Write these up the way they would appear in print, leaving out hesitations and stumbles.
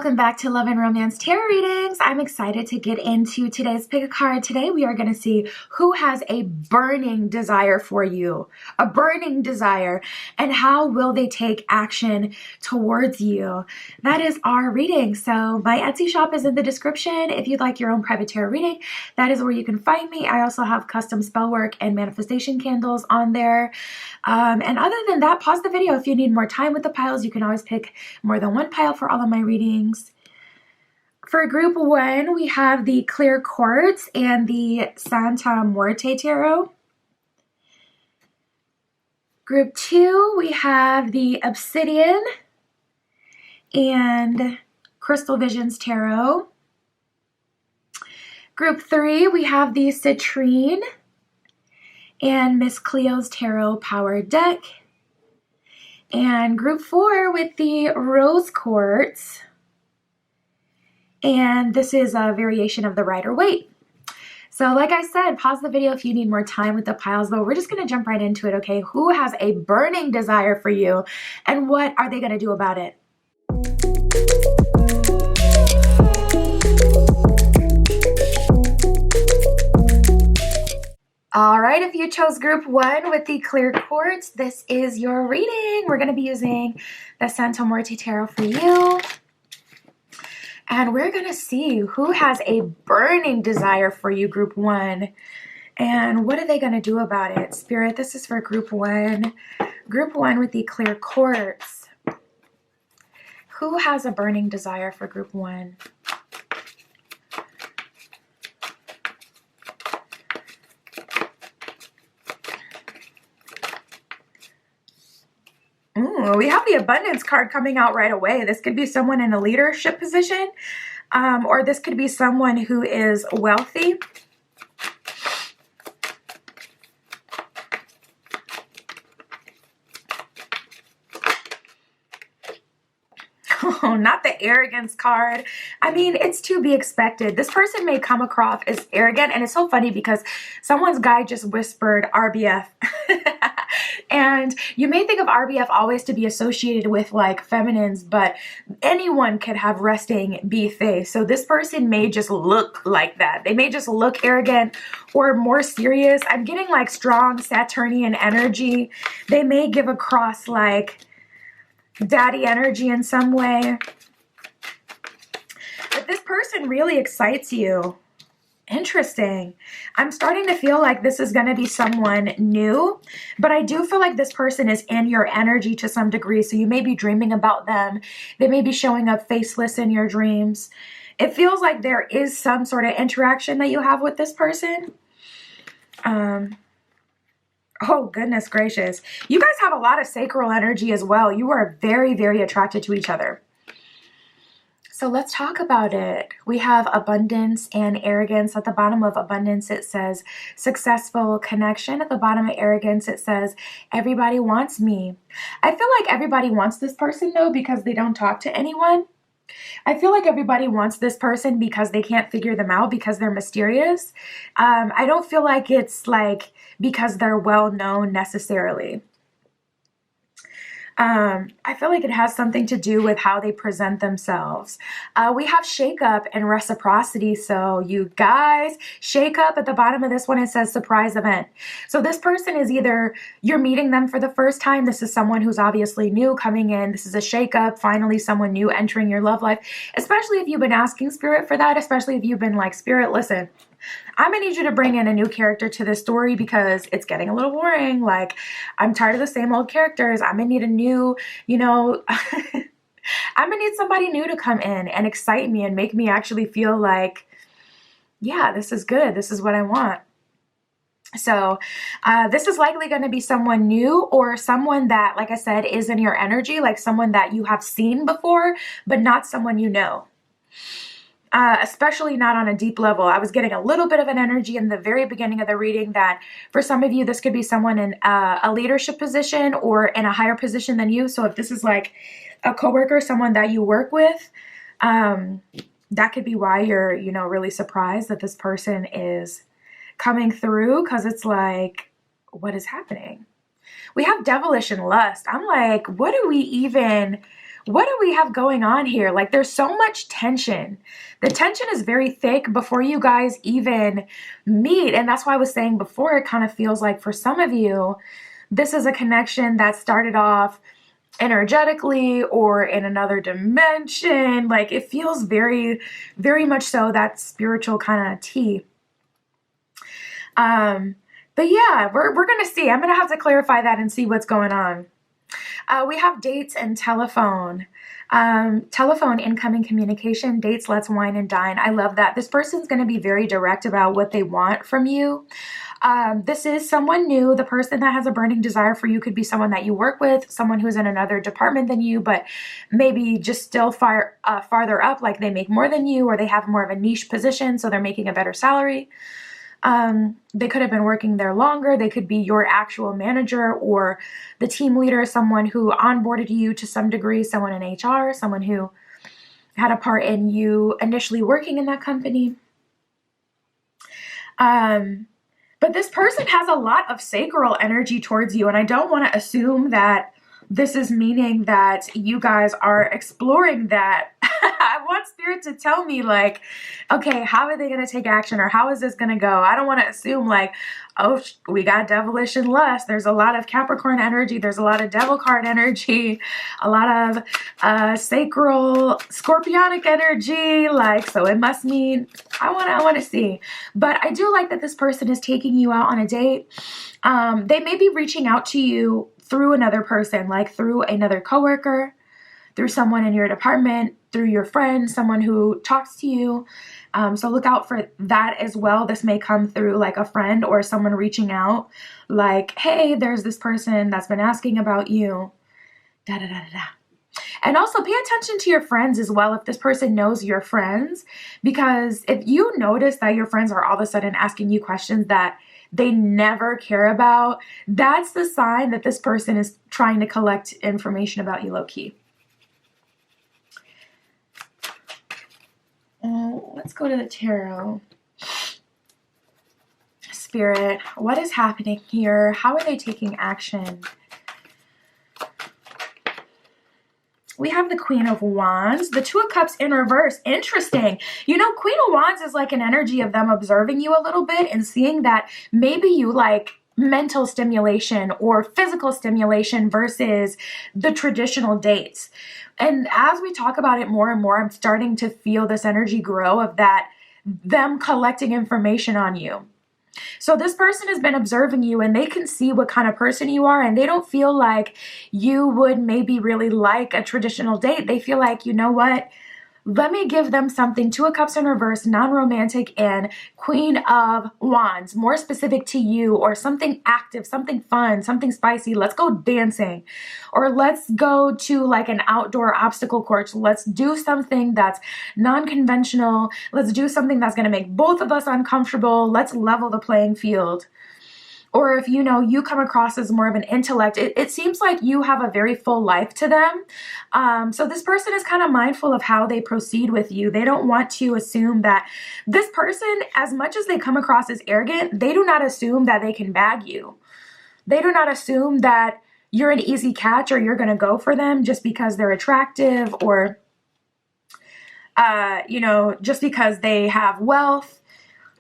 Welcome back to Love and Romance Tarot Readings. I'm excited to get into today's pick a card. Today we are going to see who has a burning desire for you, a burning desire, and how will they take action towards you. That is our reading. So my Etsy shop is in the description. If you'd like your own private tarot reading, that is where you can find me. I also have custom spell work and manifestation candles on there. And other than that, pause the video if you need more time with the piles. You can always pick more than one pile for all of my readings. For group one, we have the Clear Quartz and the Santa Muerte Tarot. Group two, we have the Obsidian and Crystal Visions Tarot. Group three, we have the Citrine and Miss Cleo's Tarot Power Deck. And group four with the Rose Quartz. And this is a variation of the Rider-Waite. So like I said, pause the video if you need more time with the piles, but we're just going to jump right into it, okay? Who has a burning desire for you, and what are they going to do about it? All right, if you chose group one with the Clear Quartz, this is your reading. We're going to be using the Santa Muerte Tarot for you. And we're going to see who has a burning desire for you, group one. And what are they going to do about it? Spirit, this is for group one. Group one with the Clear Quartz. Who has a burning desire for group one? Ooh, we have the Abundance card coming out right away. This could be someone in a leadership position, or this could be someone who is wealthy. Oh, not the arrogance card. I mean, it's to be expected. This person may come across as arrogant, and it's so funny because someone's guy just whispered RBF. And you may think of RBF always to be associated with like feminines, but anyone could have resting B face. So this person may just look like that. They may just look arrogant or more serious. I'm getting like strong Saturnian energy. They may give across like daddy energy in some way. But this person really excites you. Interesting. I'm starting to feel like this is going to be someone new, but I do feel like this person is in your energy to some degree. So you may be dreaming about them. They may be showing up faceless in your dreams. It feels like there is some sort of interaction that you have with this person. Oh, goodness gracious. You guys have a lot of sacral energy as well. You are very, very attracted to each other. So let's talk about it. We have abundance and arrogance. At the bottom of abundance, it says successful connection. At the bottom of arrogance, it says everybody wants me. I feel like everybody wants this person though because they don't talk to anyone. I feel like everybody wants this person because they can't figure them out because they're mysterious. I don't feel like it's like because they're well known necessarily. I feel like it has something to do with how they present themselves. We have shake up and reciprocity. So you guys, shake up at the bottom of this one, it says surprise event. So this person is either you're meeting them for the first time. This is someone who's obviously new coming in. This is a shake up. Finally, someone new entering your love life, especially if you've been asking Spirit for that, especially if you've been like, Spirit, listen, I'm going to need you to bring in a new character to this story because it's getting a little boring. Like, I'm tired of the same old characters. I'm going to need a new, I'm going to need somebody new to come in and excite me and make me actually feel like, yeah, this is good. This is what I want. So this is likely going to be someone new or someone that, like I said, is in your energy, like someone that you have seen before, but not someone you know. Especially not on a deep level. I was getting a little bit of an energy in the very beginning of the reading that for some of you, this could be someone in a leadership position or in a higher position than you. So if this is like a coworker, someone that you work with, that could be why you're, really surprised that this person is coming through, because it's like, what is happening? We have devilish and lust. I'm like, what are we even what do we have going on here? Like, there's so much tension. The tension is very thick before you guys even meet. And that's why I was saying before, it kind of feels like for some of you, this is a connection that started off energetically or in another dimension. Like, it feels very, very much so that spiritual kind of tea. But yeah, we're going to see. I'm going to have to clarify that and see what's going on. We have dates and telephone. Telephone, incoming communication, dates, let's wine and dine. I love that. This person's going to be very direct about what they want from you. This is someone new. The person that has a burning desire for you could be someone that you work with, someone who's in another department than you, but maybe just still farther up, like they make more than you, or they have more of a niche position, so they're making a better salary. They could have been working there longer. They could be your actual manager or the team leader, someone who onboarded you to some degree, someone in HR, someone who had a part in you initially working in that company. But this person has a lot of sacral energy towards you, and I don't want to assume that this is meaning that you guys are exploring that. I want spirit to tell me, like, okay, how are they going to take action, or how is this going to go? I don't want to assume like, oh, we got devilish and lust. There's a lot of Capricorn energy. There's a lot of devil card energy, a lot of sacral scorpionic energy. Like, so it must mean I want to see. But I do like that this person is taking you out on a date. They may be reaching out to you through another person, like through another coworker, through someone in your department, through your friend, someone who talks to you. So look out for that as well. This may come through like a friend or someone reaching out like, hey, there's this person that's been asking about you. Da, da, da, da, da. And also pay attention to your friends as well if this person knows your friends, because if you notice that your friends are all of a sudden asking you questions that they never care about, that's the sign that this person is trying to collect information about you low-key. Let's go to the tarot. Spirit, what is happening here? How are they taking action? We have the Queen of Wands, the Two of Cups in reverse. Interesting. You know, Queen of Wands is like an energy of them observing you a little bit and seeing that maybe you like mental stimulation or physical stimulation versus the traditional dates. And as we talk about it more and more, I'm starting to feel this energy grow of that, them collecting information on you. So this person has been observing you and they can see what kind of person you are, and they don't feel like you would maybe really like a traditional date. They feel like, you know what? Let me give them something. Two of Cups in reverse, non-romantic, and Queen of Wands, more specific to you, or something active, something fun, something spicy. Let's go dancing, or let's go to like an outdoor obstacle course. Let's do something that's non-conventional. Let's do something that's going to make both of us uncomfortable. Let's level the playing field. Or if you know you come across as more of an intellect, it seems like you have a very full life to them. So this person is kind of mindful of how they proceed with you. They don't want to assume that this person, as much as they come across as arrogant, they do not assume that they can bag you. They do not assume that you're an easy catch or you're going to go for them just because they're attractive or, you know, just because they have wealth.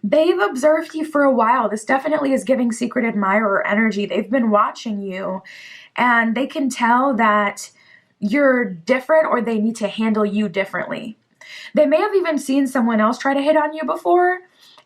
They've observed you for a while. This definitely is giving secret admirer energy. They've been watching you and they can tell that you're different or they need to handle you differently. They may have even seen someone else try to hit on you before,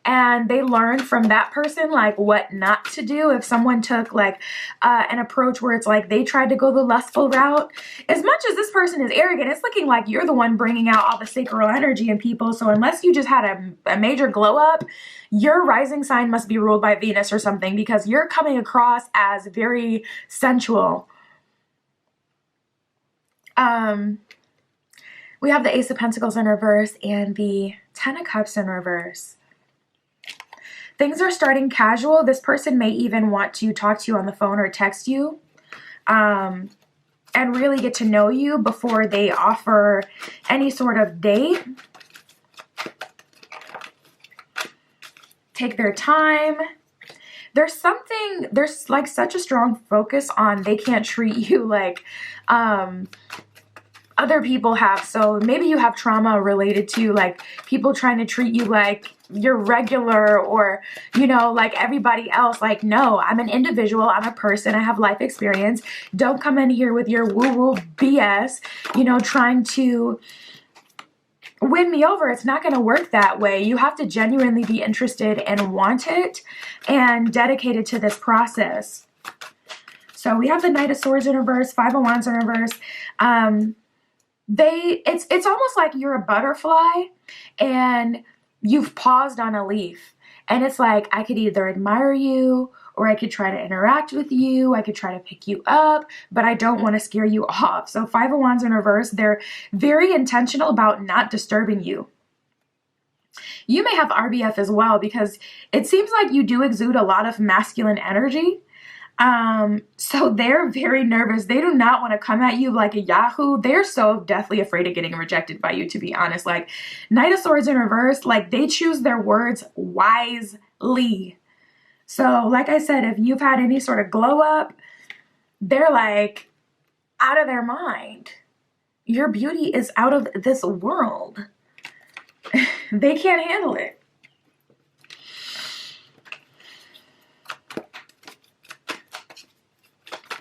and they learned from that person like what not to do if someone took like an approach where it's like they tried to go the lustful route. As much as this person is arrogant, it's looking like you're the one bringing out all the sacral energy in people. So unless you just had a major glow up, your rising sign must be ruled by Venus or something, because you're coming across as very sensual. We have the Ace of Pentacles in reverse and the Ten of Cups in reverse. Things are starting casual. This person may even want to talk to you on the phone or text you and really get to know you before they offer any sort of date. Take their time. There's like such a strong focus on they can't treat you like other people have. So maybe you have trauma related to like people trying to treat you like you're regular or, you know, like everybody else. Like, no, I'm an individual. I'm a person. I have life experience. Don't come in here with your woo-woo BS, you know, trying to win me over. It's not going to work that way. You have to genuinely be interested and want it and dedicated to this process. So we have the Knight of Swords in reverse, Five of Wands in reverse. It's almost like you're a butterfly and you've paused on a leaf, and it's like, I could either admire you or I could try to interact with you. I could try to pick you up, but I don't want to scare you off. So Five of Wands in reverse, they're very intentional about not disturbing you. You may have RBF as well, because it seems like you do exude a lot of masculine energy. So they're very nervous. They do not want to come at you like a Yahoo. They're so deathly afraid of getting rejected by you, to be honest. Like Knight of Swords in reverse, like they choose their words wisely. So like I said, if you've had any sort of glow up, they're like out of their mind. Your beauty is out of this world. They can't handle it.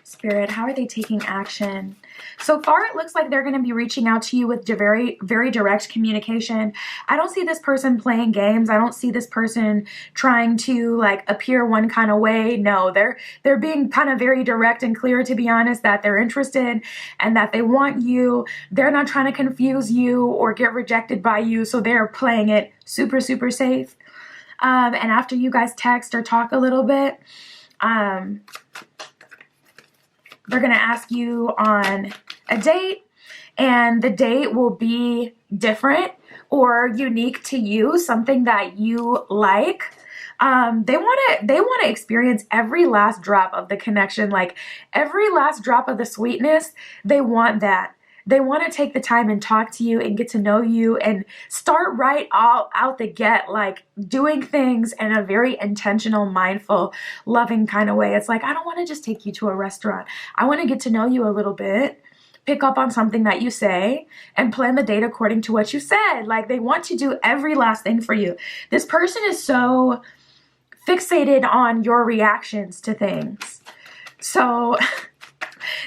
Spirit, how are they taking action? So far, it looks like they're going to be reaching out to you with very, very direct communication. I don't see this person playing games. I don't see this person trying to like appear one kind of way. No, they're being kind of very direct and clear, to be honest, that they're interested and that they want you. They're not trying to confuse you or get rejected by you. So they're playing it super, super safe. And after you guys text or talk a little bit, they're going to ask you on a date, and the date will be different or unique to you, something that you like. They want to experience every last drop of the connection, like every last drop of the sweetness. They want that. They want to take the time and talk to you and get to know you and start right all out the get, like doing things in a very intentional, mindful, loving kind of way. It's like, I don't want to just take you to a restaurant. I want to get to know you a little bit, pick up on something that you say, and plan the date according to what you said. Like they want to do every last thing for you. This person is so fixated on your reactions to things. So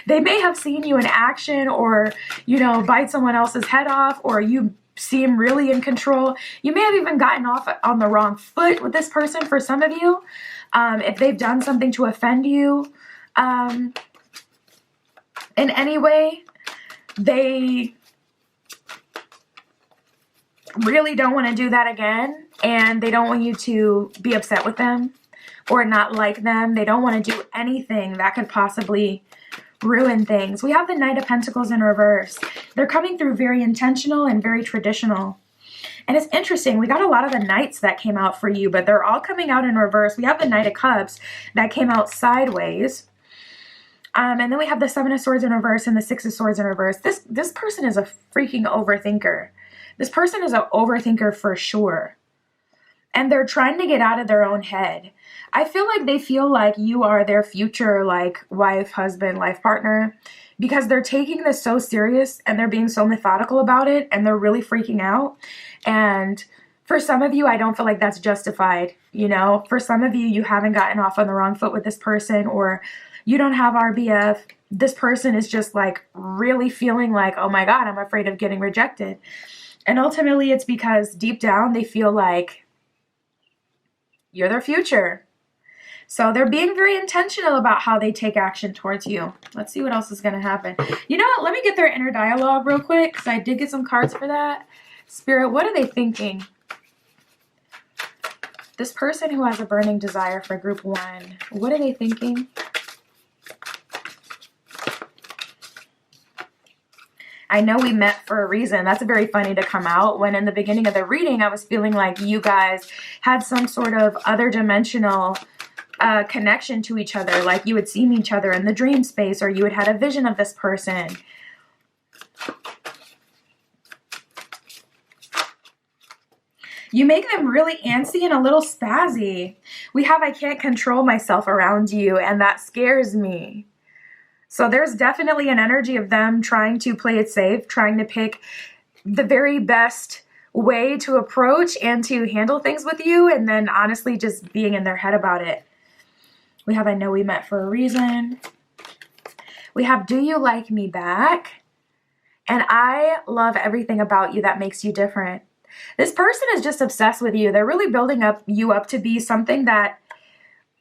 they may have seen you in action or, you know, bite someone else's head off, or you seem really in control. You may have even gotten off on the wrong foot with this person for some of you. If they've done something to offend you in any way, they really don't want to do that again. And they don't want you to be upset with them or not like them. They don't want to do anything that could possibly ruin things. We have the Knight of Pentacles in reverse. They're coming through very intentional and very traditional. And it's interesting. We got a lot of the Knights that came out for you, but they're all coming out in reverse. We have the Knight of Cups that came out sideways. And then we have the Seven of Swords in reverse and the Six of Swords in reverse. This person is a freaking overthinker. This person is an overthinker for sure. And they're trying to get out of their own head. I feel like they feel like you are their future, like, wife, husband, life partner, because they're taking this so serious and they're being so methodical about it, and they're really freaking out. And for some of you, I don't feel like that's justified. You know, for some of you, you haven't gotten off on the wrong foot with this person, or you don't have RBF. This person is just like really feeling like, oh my God, I'm afraid of getting rejected. And ultimately, it's because deep down, they feel like you're their future. So they're being very intentional about how they take action towards you. Let's see what else is going to happen. You know what? Let me get their inner dialogue real quick, because I did get some cards for that. Spirit, what are they thinking? This person who has a burning desire for group one, what are they thinking? I know we met for a reason. That's very funny to come out when in the beginning of the reading, I was feeling like you guys had some sort of other dimensional connection to each other. Like you had seen each other in the dream space, or you had had a vision of this person. You make them really antsy and a little spazzy. We have, I can't control myself around you, and that scares me. So there's definitely an energy of them trying to play it safe, trying to pick the very best way to approach and to handle things with you, and then honestly just being in their head about it. We have I know we met for a reason. We have do you like me back? And I love everything about you that makes you different. This person is just obsessed with you. They're really building you up to be something that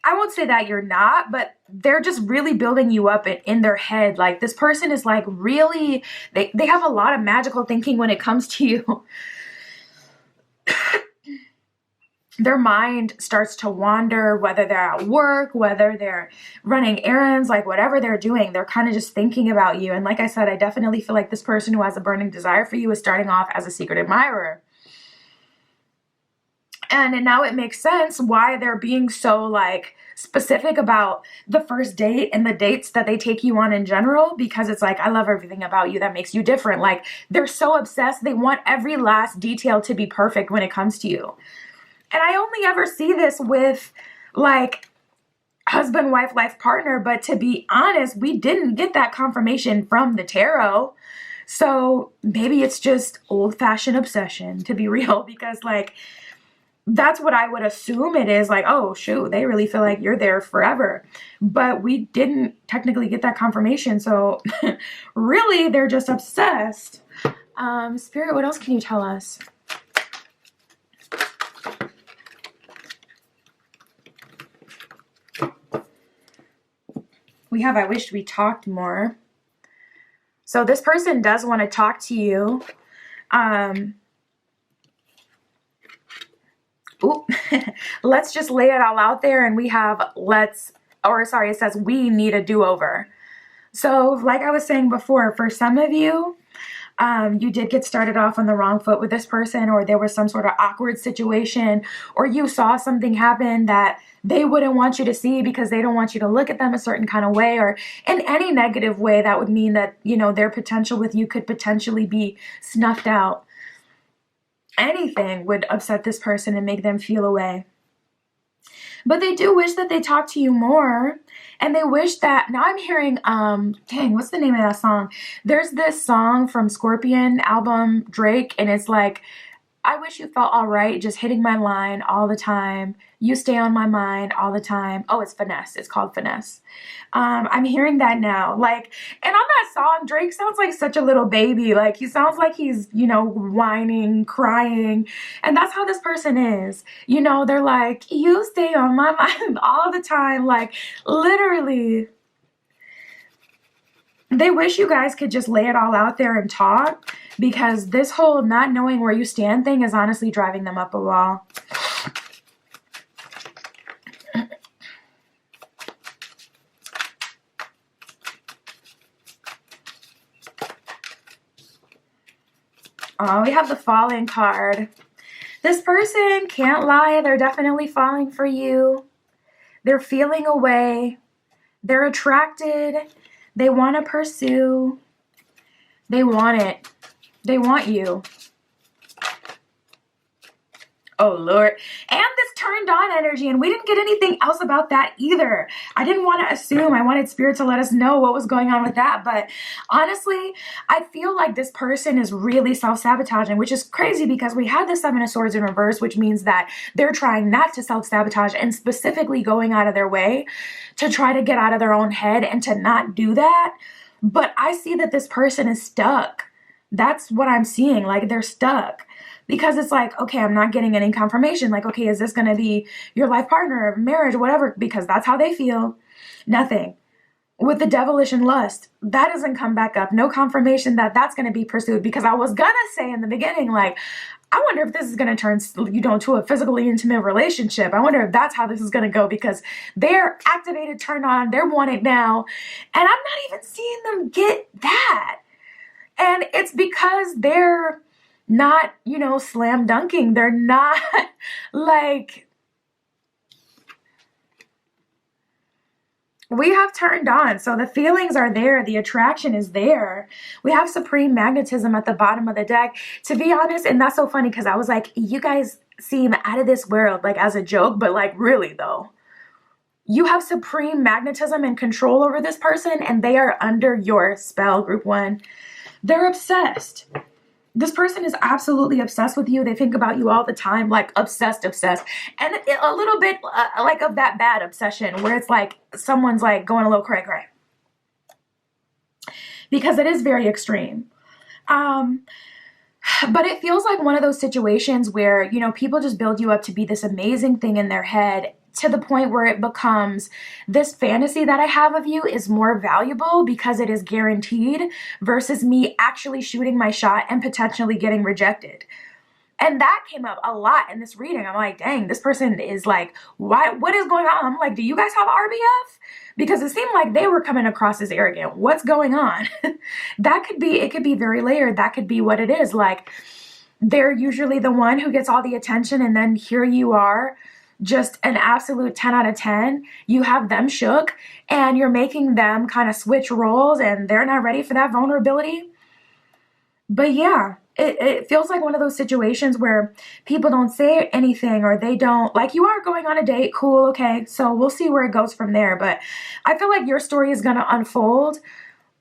I won't say that you're not, but they're just really building you up in their head. Like this person is like really, they have a lot of magical thinking when it comes to you. Their mind starts to wander, whether they're at work, whether they're running errands, like whatever they're doing, they're kind of just thinking about you. And like I said, I definitely feel like this person who has a burning desire for you is starting off as a secret admirer. And now it makes sense why they're being so like specific about the first date and the dates that they take you on in general, because it's like, I love everything about you that makes you different. Like they're so obsessed. They want every last detail to be perfect when it comes to you. And I only ever see this with like husband, wife, life partner. But to be honest, we didn't get that confirmation from the tarot. So maybe it's just old-fashioned obsession, to be real, because like that's what I would assume it is. Like, oh shoot, they really feel like you're there forever. But we didn't technically get that confirmation. So really, they're just obsessed. Spirit, what else can you tell us? We have, I wish we talked more. So this person does want to talk to you. Let's just lay it all out there. And we have it says we need a do-over. So like I was saying before, for some of you, you did get started off on the wrong foot with this person, or there was some sort of awkward situation, or you saw something happen that they wouldn't want you to see because they don't want you to look at them a certain kind of way, or in any negative way that would mean that, you know, their potential with you could potentially be snuffed out. Anything would upset this person and make them feel away. But they do wish that they talked to you more. And they wish that, now I'm hearing, what's the name of that song? There's this song from Scorpion album, Drake, and it's like, I wish you felt all right, just hitting my line all the time. You stay on my mind all the time. Oh, it's Finesse. It's called Finesse. I'm hearing that now. Like, and on that song, Drake sounds like such a little baby. Like, he sounds like he's, you know, whining, crying. And that's how this person is. You know, they're like, you stay on my mind all the time. Like, literally. They wish you guys could just lay it all out there and talk, because this whole not knowing where you stand thing is honestly driving them up a wall. Oh, we have the Falling card. This person can't lie. They're definitely falling for you. They're feeling away. They're attracted. They want to pursue. They want it. They want you. Oh, Lord. And this turned on energy, and we didn't get anything else about that either. I didn't want to assume. I wanted Spirit to let us know what was going on with that. But honestly, I feel like this person is really self-sabotaging, which is crazy because we had the Seven of Swords in reverse, which means that they're trying not to self-sabotage and specifically going out of their way to try to get out of their own head and to not do that. But I see that this person is stuck. That's what I'm seeing. Like, they're stuck. Because it's like, okay, I'm not getting any confirmation. Like, okay, is this going to be your life partner, marriage, whatever? Because that's how they feel. Nothing. With the devilish and lust, that doesn't come back up. No confirmation that that's going to be pursued. Because I was going to say in the beginning, like, I wonder if this is going to turn, you know, to a physically intimate relationship. I wonder if that's how this is going to go, because they're activated, turned on, they're wanted now. And I'm not even seeing them get that. And it's because they're not, you know, slam dunking. They're not like, we have turned on. So the feelings are there. The attraction is there. We have supreme magnetism at the bottom of the deck, to be honest. And that's so funny because I was like, you guys seem out of this world, like as a joke, but like really though. You have supreme magnetism and control over this person, and they are under your spell, group 1. They're obsessed. This person is absolutely obsessed with you. They think about you all the time, like obsessed. And a little bit like of that bad obsession where it's like someone's like going a little cray cray. Because it is very extreme. But it feels like one of those situations where, you know, people just build you up to be this amazing thing in their head, to the point where it becomes this fantasy that I have of you is more valuable because it is guaranteed versus me actually shooting my shot and potentially getting rejected. And that came up a lot in this reading. I'm like, dang, this person is like, what is going on? I'm like, do you guys have RBF? Because it seemed like they were coming across as arrogant. What's going on? It could be very layered. That could be what it is. Like, they're usually the one who gets all the attention, and then here you are, just an absolute 10 out of 10. You have them shook, and you're making them kind of switch roles, and they're not ready for that vulnerability. But yeah, it feels like one of those situations where people don't say anything, or they don't, like, you are going on a date, cool, okay, so we'll see where it goes from there. But I feel like your story is going to unfold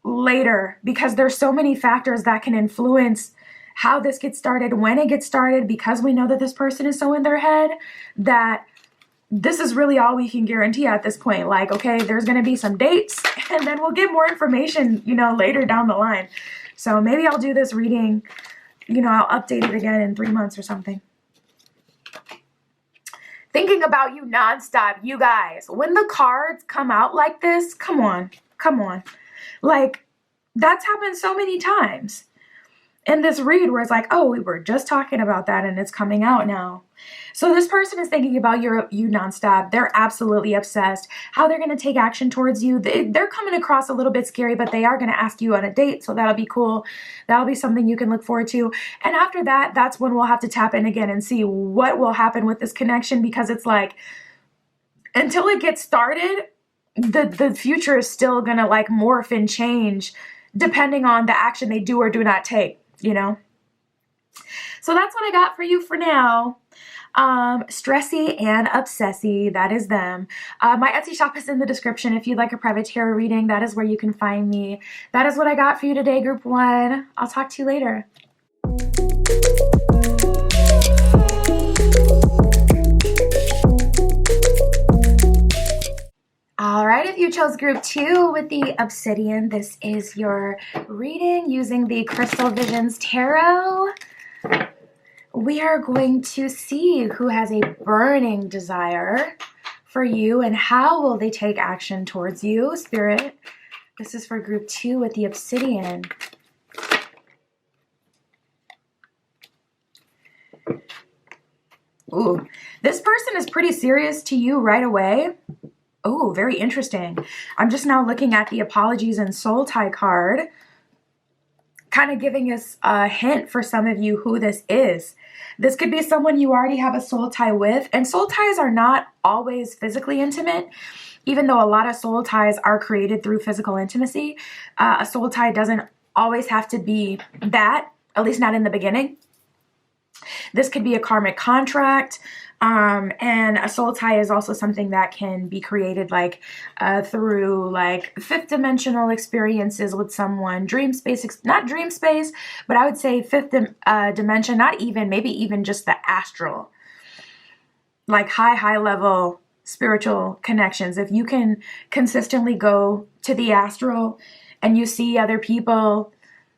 later, because there's so many factors that can influence how this gets started, when it gets started, because we know that this person is so in their head that this is really all we can guarantee at this point. Like, okay, there's going to be some dates, and then we'll get more information, you know, later down the line. So maybe I'll do this reading, you know, I'll update it again in 3 months or something. Thinking about you nonstop, you guys. When the cards come out like this, come on. Like, that's happened so many times in this read where it's like, oh, we were just talking about that and it's coming out now. So this person is thinking about you nonstop. They're absolutely obsessed. How they're going to take action towards you. They're coming across a little bit scary, but they are going to ask you on a date. So that'll be cool. That'll be something you can look forward to. And after that, that's when we'll have to tap in again and see what will happen with this connection, because it's like, until it gets started, the future is still going to like morph and change depending on the action they do or do not take, you know? So that's what I got for you for now. Stressy and obsessy, that is them. My Etsy shop is in the description. If you'd like a private tarot reading, that is where you can find me. That is what I got for you today, group 1. I'll talk to you later. All right, if you chose group 2 with the obsidian, this is your reading using the Crystal Visions Tarot. We are going to see who has a burning desire for you and how will they take action towards you, Spirit. This is for group 2 with the obsidian. Ooh, this person is pretty serious to you right away. Oh, very interesting. I'm just now looking at the apologies and soul tie card, kind of giving us a hint for some of you who this is. This could be someone you already have a soul tie with, and soul ties are not always physically intimate, even though a lot of soul ties are created through physical intimacy. A soul tie doesn't always have to be that, at least not in the beginning. This could be a karmic contract, and a soul tie is also something that can be created like through like fifth dimensional experiences with someone, dream space, not dream space, but I would say fifth dimension, not even, maybe even just the astral, like high level spiritual connections. If you can consistently go to the astral and you see other people,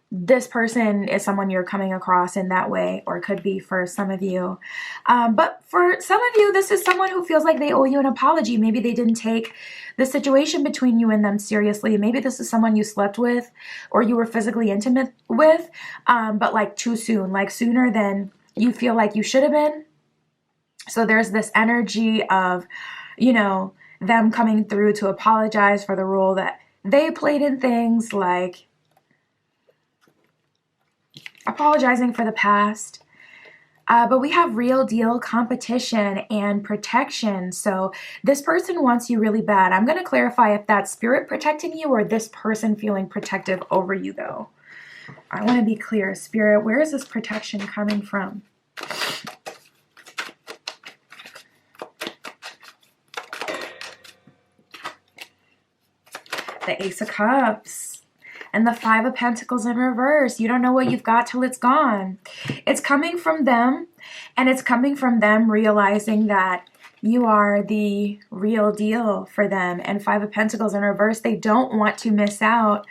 this person is someone you're coming across in that way, or could be for some of you. But for some of you, this is someone who feels like they owe you an apology. Maybe they didn't take the situation between you and them seriously. Maybe this is someone you slept with or you were physically intimate with, but like too soon, like sooner than you feel like you should have been. So there's this energy of, you know, them coming through to apologize for the role that they played in things, like apologizing for the past. But we have real deal competition and protection. So this person wants you really bad. I'm going to clarify if that's spirit protecting you or this person feeling protective over you, though. I want to be clear. Spirit, where is this protection coming from? the Ace of Cups, and the Five of Pentacles in reverse. You don't know what you've got till it's gone. It's coming from them, and it's coming from them realizing that you are the real deal for them. And Five of Pentacles in reverse, they don't want to miss out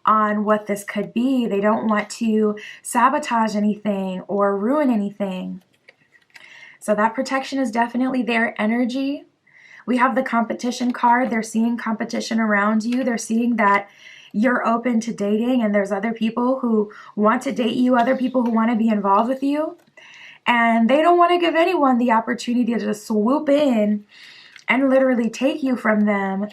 on what this could be. They don't want to sabotage anything or ruin anything. So that protection is definitely their energy. We have the competition card. They're seeing competition around you. They're seeing that you're open to dating, and there's other people who want to date you, other people who want to be involved with you. And they don't want to give anyone the opportunity to just swoop in and literally take you from them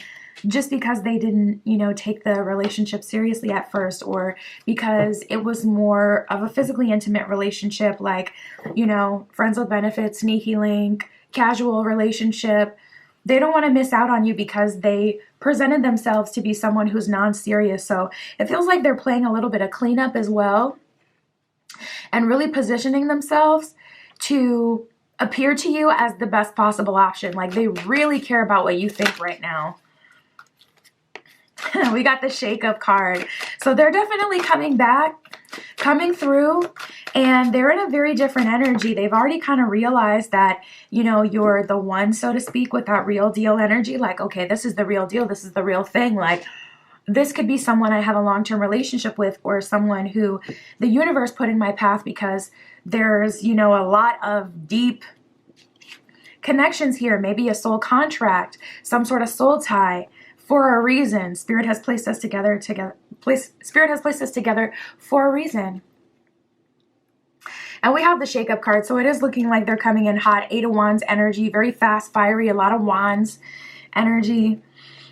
just because they didn't, you know, take the relationship seriously at first, or because it was more of a physically intimate relationship, like, you know, friends with benefits, sneaky link, casual relationship. They don't want to miss out on you because they presented themselves to be someone who's non-serious. So it feels like they're playing a little bit of cleanup as well, and really positioning themselves to appear to you as the best possible option. Like, they really care about what you think right now. We got the shake-up card. So they're definitely coming back, coming through, and they're in a very different energy. They've already kind of realized that, you know, you're the one, so to speak, with that real deal energy. Like, okay, this is the real deal. This is the real thing. Like, this could be someone I have a long-term relationship with, or someone who the universe put in my path because there's, you know, a lot of deep connections here. Maybe a soul contract, some sort of soul tie. For a reason. Spirit has placed us together Spirit has placed us together for a reason. And we have the shake-up card, so it is looking like they're coming in hot. Eight of Wands energy, very fast, fiery, a lot of wands energy.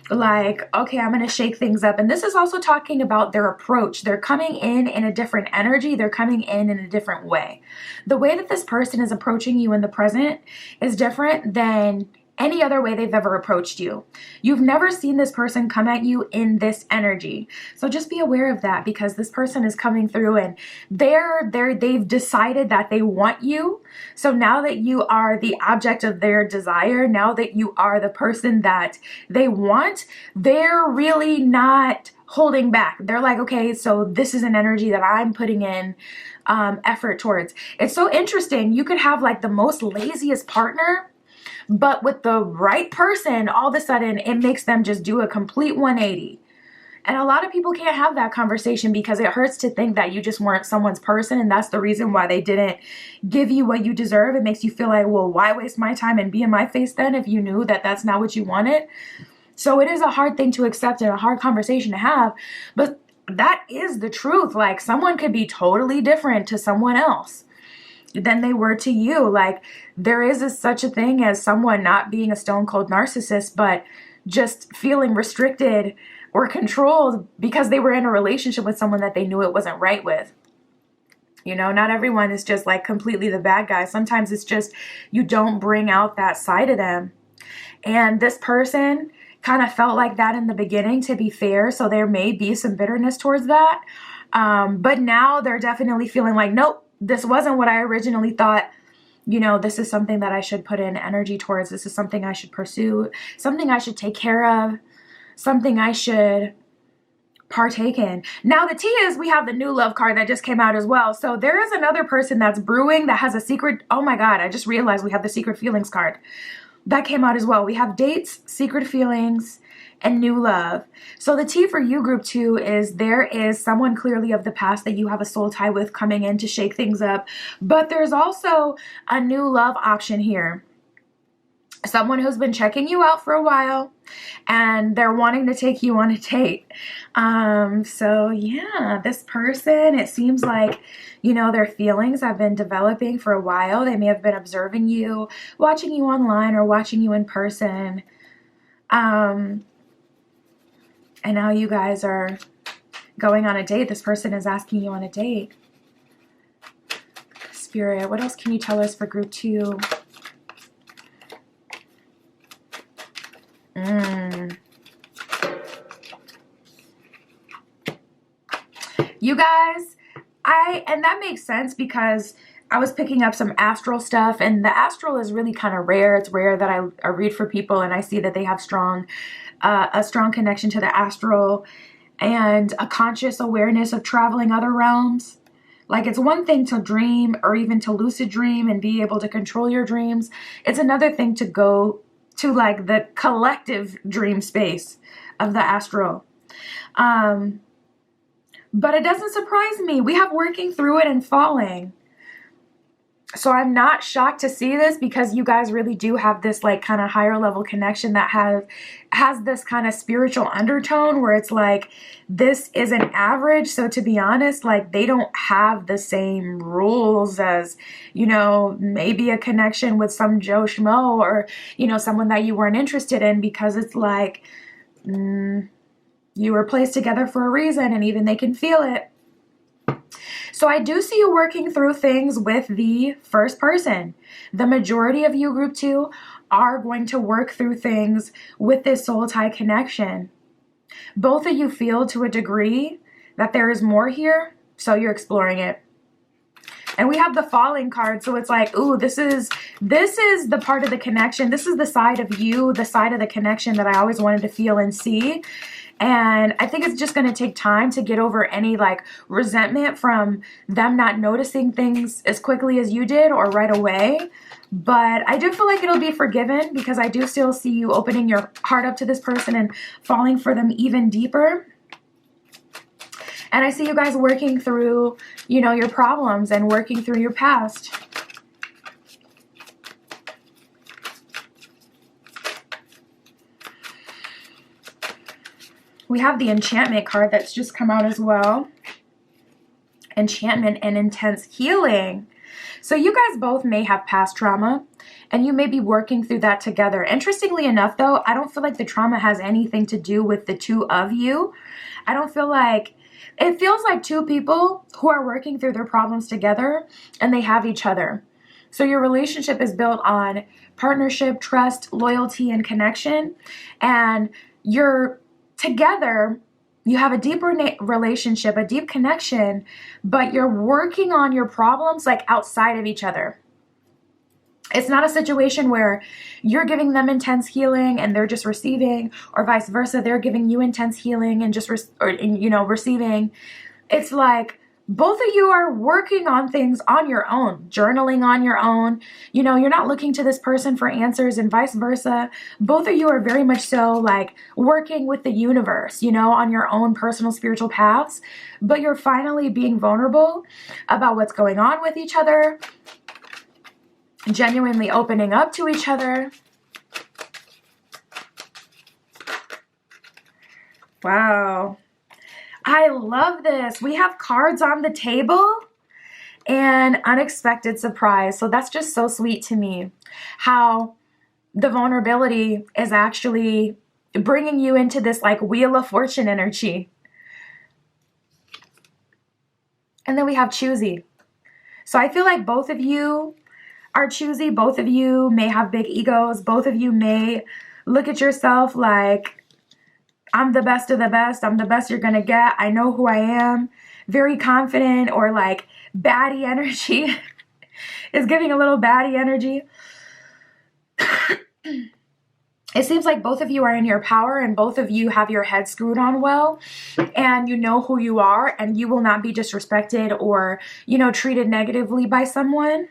Like, okay, I'm going to shake things up. And this is also talking about their approach. They're coming in a different energy. They're coming in a different way. The way that this person is approaching you in the present is different than any other way they've ever approached you. You've never seen this person come at you in this energy. So just be aware of that, because this person is coming through and they've decided that they want you. So now that you are the object of their desire, now that you are the person that they want, they're really not holding back. They're like, okay, so this is an energy that I'm putting in effort towards. It's so interesting. You could have like the most laziest partner, but with the right person, all of a sudden it makes them just do a complete 180. And a lot of people can't have that conversation because it hurts to think that you just weren't someone's person, and that's the reason why they didn't give you what you deserve. It makes you feel like, well, why waste my time and be in my face then if you knew that that's not what you wanted? So it is a hard thing to accept and a hard conversation to have, but that is the truth. Like, someone could be totally different to someone else than they were to you. Like, there is such a thing as someone not being a stone cold narcissist, but just feeling restricted or controlled because they were in a relationship with someone that they knew it wasn't right with. You know, not everyone is just like completely the bad guy. Sometimes it's just you don't bring out that side of them. And this person kind of felt like that in the beginning, to be fair. So there may be some bitterness towards that. But now they're definitely feeling like, nope, this wasn't what I originally thought. You know, this is something that I should put in energy towards. This is something I should pursue, something I should take care of, something I should partake in. Now the tea is, we have the new love card that just came out as well. So there is another person that's brewing that has a secret. Oh my God, I just realized we have the secret feelings card that came out as well. We have dates, secret feelings, and new love. So the tea for you, group 2, is there is someone clearly of the past that you have a soul tie with coming in to shake things up. But there's also a new love option here. Someone who's been checking you out for a while and they're wanting to take you on a date. So yeah, this person, it seems like, you know, their feelings have been developing for a while. They may have been observing you, watching you online or watching you in person. And now you guys are going on a date. This person is asking you on a date. Spirit, what else can you tell us for group 2? You guys, and that makes sense because I was picking up some astral stuff, and the astral is really kind of rare. It's rare that I read for people and I see that they have strong a strong connection to the astral, and a conscious awareness of traveling other realms. Like, it's one thing to dream or even to lucid dream and be able to control your dreams. It's another thing to go to like the collective dream space of the astral. But it doesn't surprise me. We have working through it and falling. So I'm not shocked to see this, because you guys really do have this like kind of higher level connection that has this kind of spiritual undertone where it's like, this isn't average. So to be honest, like, they don't have the same rules as, you know, maybe a connection with some Joe Schmo, or, you know, someone that you weren't interested in, because it's like, you were placed together for a reason, and even they can feel it. So I do see you working through things with the first person. The majority of you, group 2, are going to work through things with this soul tie connection. Both of you feel to a degree that there is more here, so you're exploring it. And we have the falling card, so it's like, ooh, this is the part of the connection. This is the side of you, the side of the connection that I always wanted to feel and see. And I think it's just going to take time to get over any like resentment from them not noticing things as quickly as you did or right away. But I do feel like it'll be forgiven, because I do still see you opening your heart up to this person and falling for them even deeper. And I see you guys working through, you know, your problems and working through your past. We have the enchantment card that's just come out as well. Enchantment and intense healing. So you guys both may have past trauma, and you may be working through that together. Interestingly enough, though, I don't feel like the trauma has anything to do with the two of you. I don't feel like, it feels like two people who are working through their problems together, and they have each other. So your relationship is built on partnership, trust, loyalty, and connection. And you're together, you have a deeper relationship, a deep connection, but you're working on your problems like outside of each other. It's not a situation where you're giving them intense healing and they're just receiving, or vice versa. They're giving you intense healing and just receiving. It's like both of you are working on things on your own, journaling on your own. You know, you're not looking to this person for answers, and vice versa. Both of you are very much so like working with the universe, you know, on your own personal spiritual paths. But you're finally being vulnerable about what's going on with each other, genuinely opening up to each other. Wow. I love this. We have cards on the table and unexpected surprise. So that's just so sweet to me, how the vulnerability is actually bringing you into this like Wheel of Fortune energy. And then we have choosy. So I feel like both of you are choosy. Both of you may have big egos. Both of you may look at yourself like, I'm the best of the best. I'm the best you're going to get. I know who I am. Very confident, or like baddie energy. Is giving a little baddie energy. It seems like both of you are in your power, and both of you have your head screwed on well, and you know who you are, and you will not be disrespected or, you know, treated negatively by someone,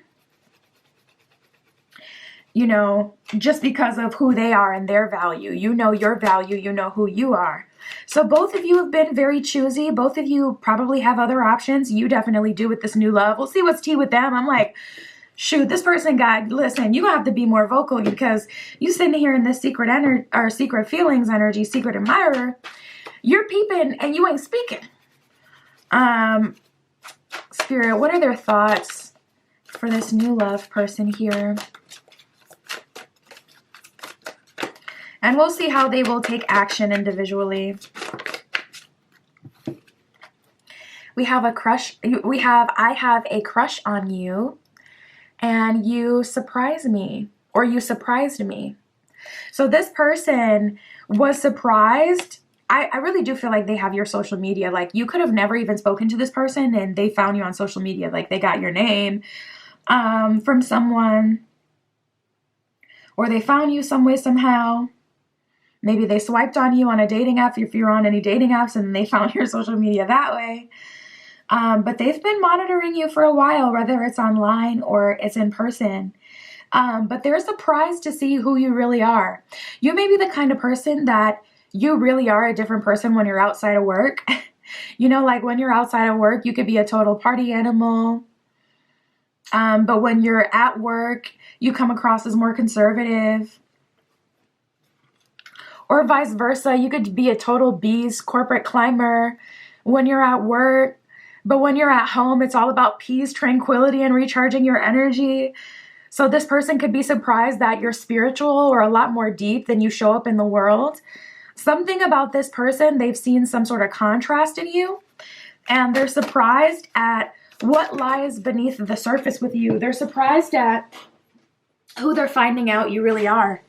you know, just because of who they are and their value. You know your value, you know who you are. So both of you have been very choosy. Both of you probably have other options. You definitely do with this new love. We'll see what's tea with them. I'm like, shoot, this person listen, you have to be more vocal, because you sitting here in this secret energy, or secret feelings energy, secret admirer, you're peeping and you ain't speaking. Spirit, what are their thoughts for this new love person here? And we'll see how they will take action individually. We have a crush. I have a crush on you, and you surprise me, or you surprised me. So this person was surprised. I really do feel like they have your social media. Like, you could have never even spoken to this person, and they found you on social media. Like, they got your name from someone, or they found you some way, somehow. Maybe they swiped on you on a dating app if you're on any dating apps, and they found your social media that way. But they've been monitoring you for a while, whether it's online or it's in person. But they're surprised to see who you really are. You may be the kind of person that you really are a different person when you're outside of work. Like when you're outside of work, you could be a total party animal. But when you're at work, you come across as more conservative. Or vice versa, you could be a total beast, corporate climber when you're at work. But when you're at home, it's all about peace, tranquility, and recharging your energy. So this person could be surprised that you're spiritual or a lot more deep than you show up in the world. Something about this person, they've seen some sort of contrast in you, and they're surprised at what lies beneath the surface with you. They're surprised at who they're finding out you really are.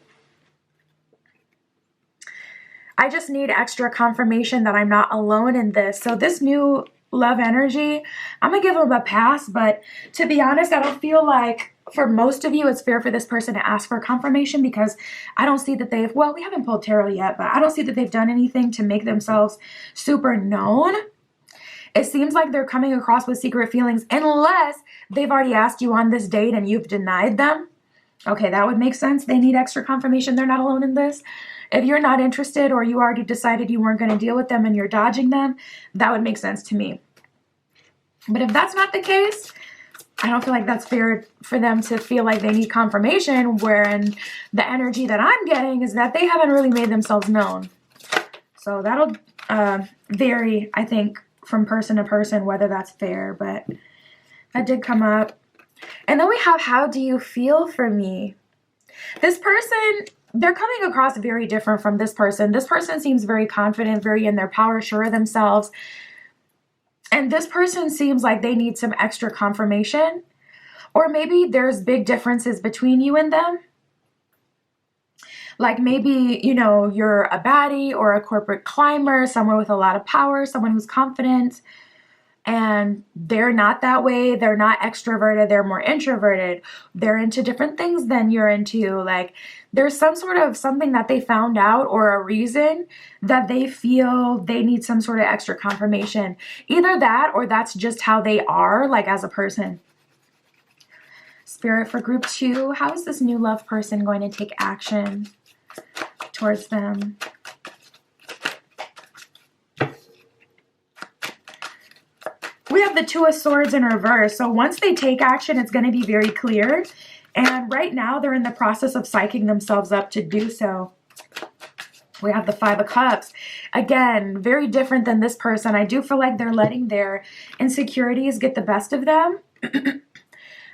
I just need extra confirmation that I'm not alone in this. So this new love energy, I'm going to give them a pass, but to be honest, I don't feel like for most of you, it's fair for this person to ask for confirmation, because I don't see that we haven't pulled tarot yet, but I don't see that they've done anything to make themselves super known. It seems like they're coming across with secret feelings, unless they've already asked you on this date and you've denied them. Okay, that would make sense. They need extra confirmation they're not alone in this. If you're not interested, or you already decided you weren't going to deal with them and you're dodging them, that would make sense to me. But if that's not the case, I don't feel like that's fair for them to feel like they need confirmation, wherein the energy that I'm getting is that they haven't really made themselves known. So that'll vary, I think, from person to person, whether that's fair, but that did come up. And then we have, how do you feel for me? This person, they're coming across very different from this person. This person seems very confident, very in their power, sure of themselves. And this person seems like they need some extra confirmation. Or maybe there's big differences between you and them. Like maybe, you're a baddie or a corporate climber, someone with a lot of power, someone who's confident. And they're not that way. They're not extroverted. They're more introverted. They're into different things than you're into. Like there's some sort of something that they found out, or a reason that they feel they need some sort of extra confirmation. Either that, or that's just how they are, like as a person. Spirit, for group 2, how is this new love person going to take action towards them? We have the 2 of Swords in reverse. So once they take action, it's going to be very clear. And right now, they're in the process of psyching themselves up to do so. We have the 5 of Cups. Again, very different than this person. I do feel like they're letting their insecurities get the best of them.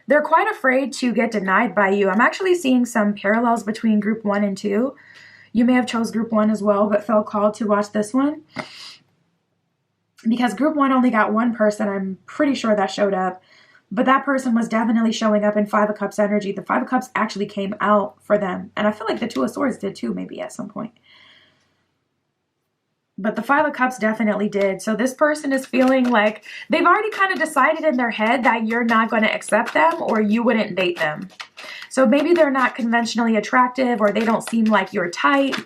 They're quite afraid to get denied by you. I'm actually seeing some parallels between group 1 and 2. You may have chose group 1 as well, but felt called to watch this one. Because group 1 only got one person, I'm pretty sure that showed up. But that person was definitely showing up in 5 of Cups energy. The 5 of Cups actually came out for them. And I feel like the 2 of Swords did too, maybe at some point. But the 5 of Cups definitely did. So this person is feeling like they've already kind of decided in their head that you're not going to accept them, or you wouldn't date them. So maybe they're not conventionally attractive, or they don't seem like your type.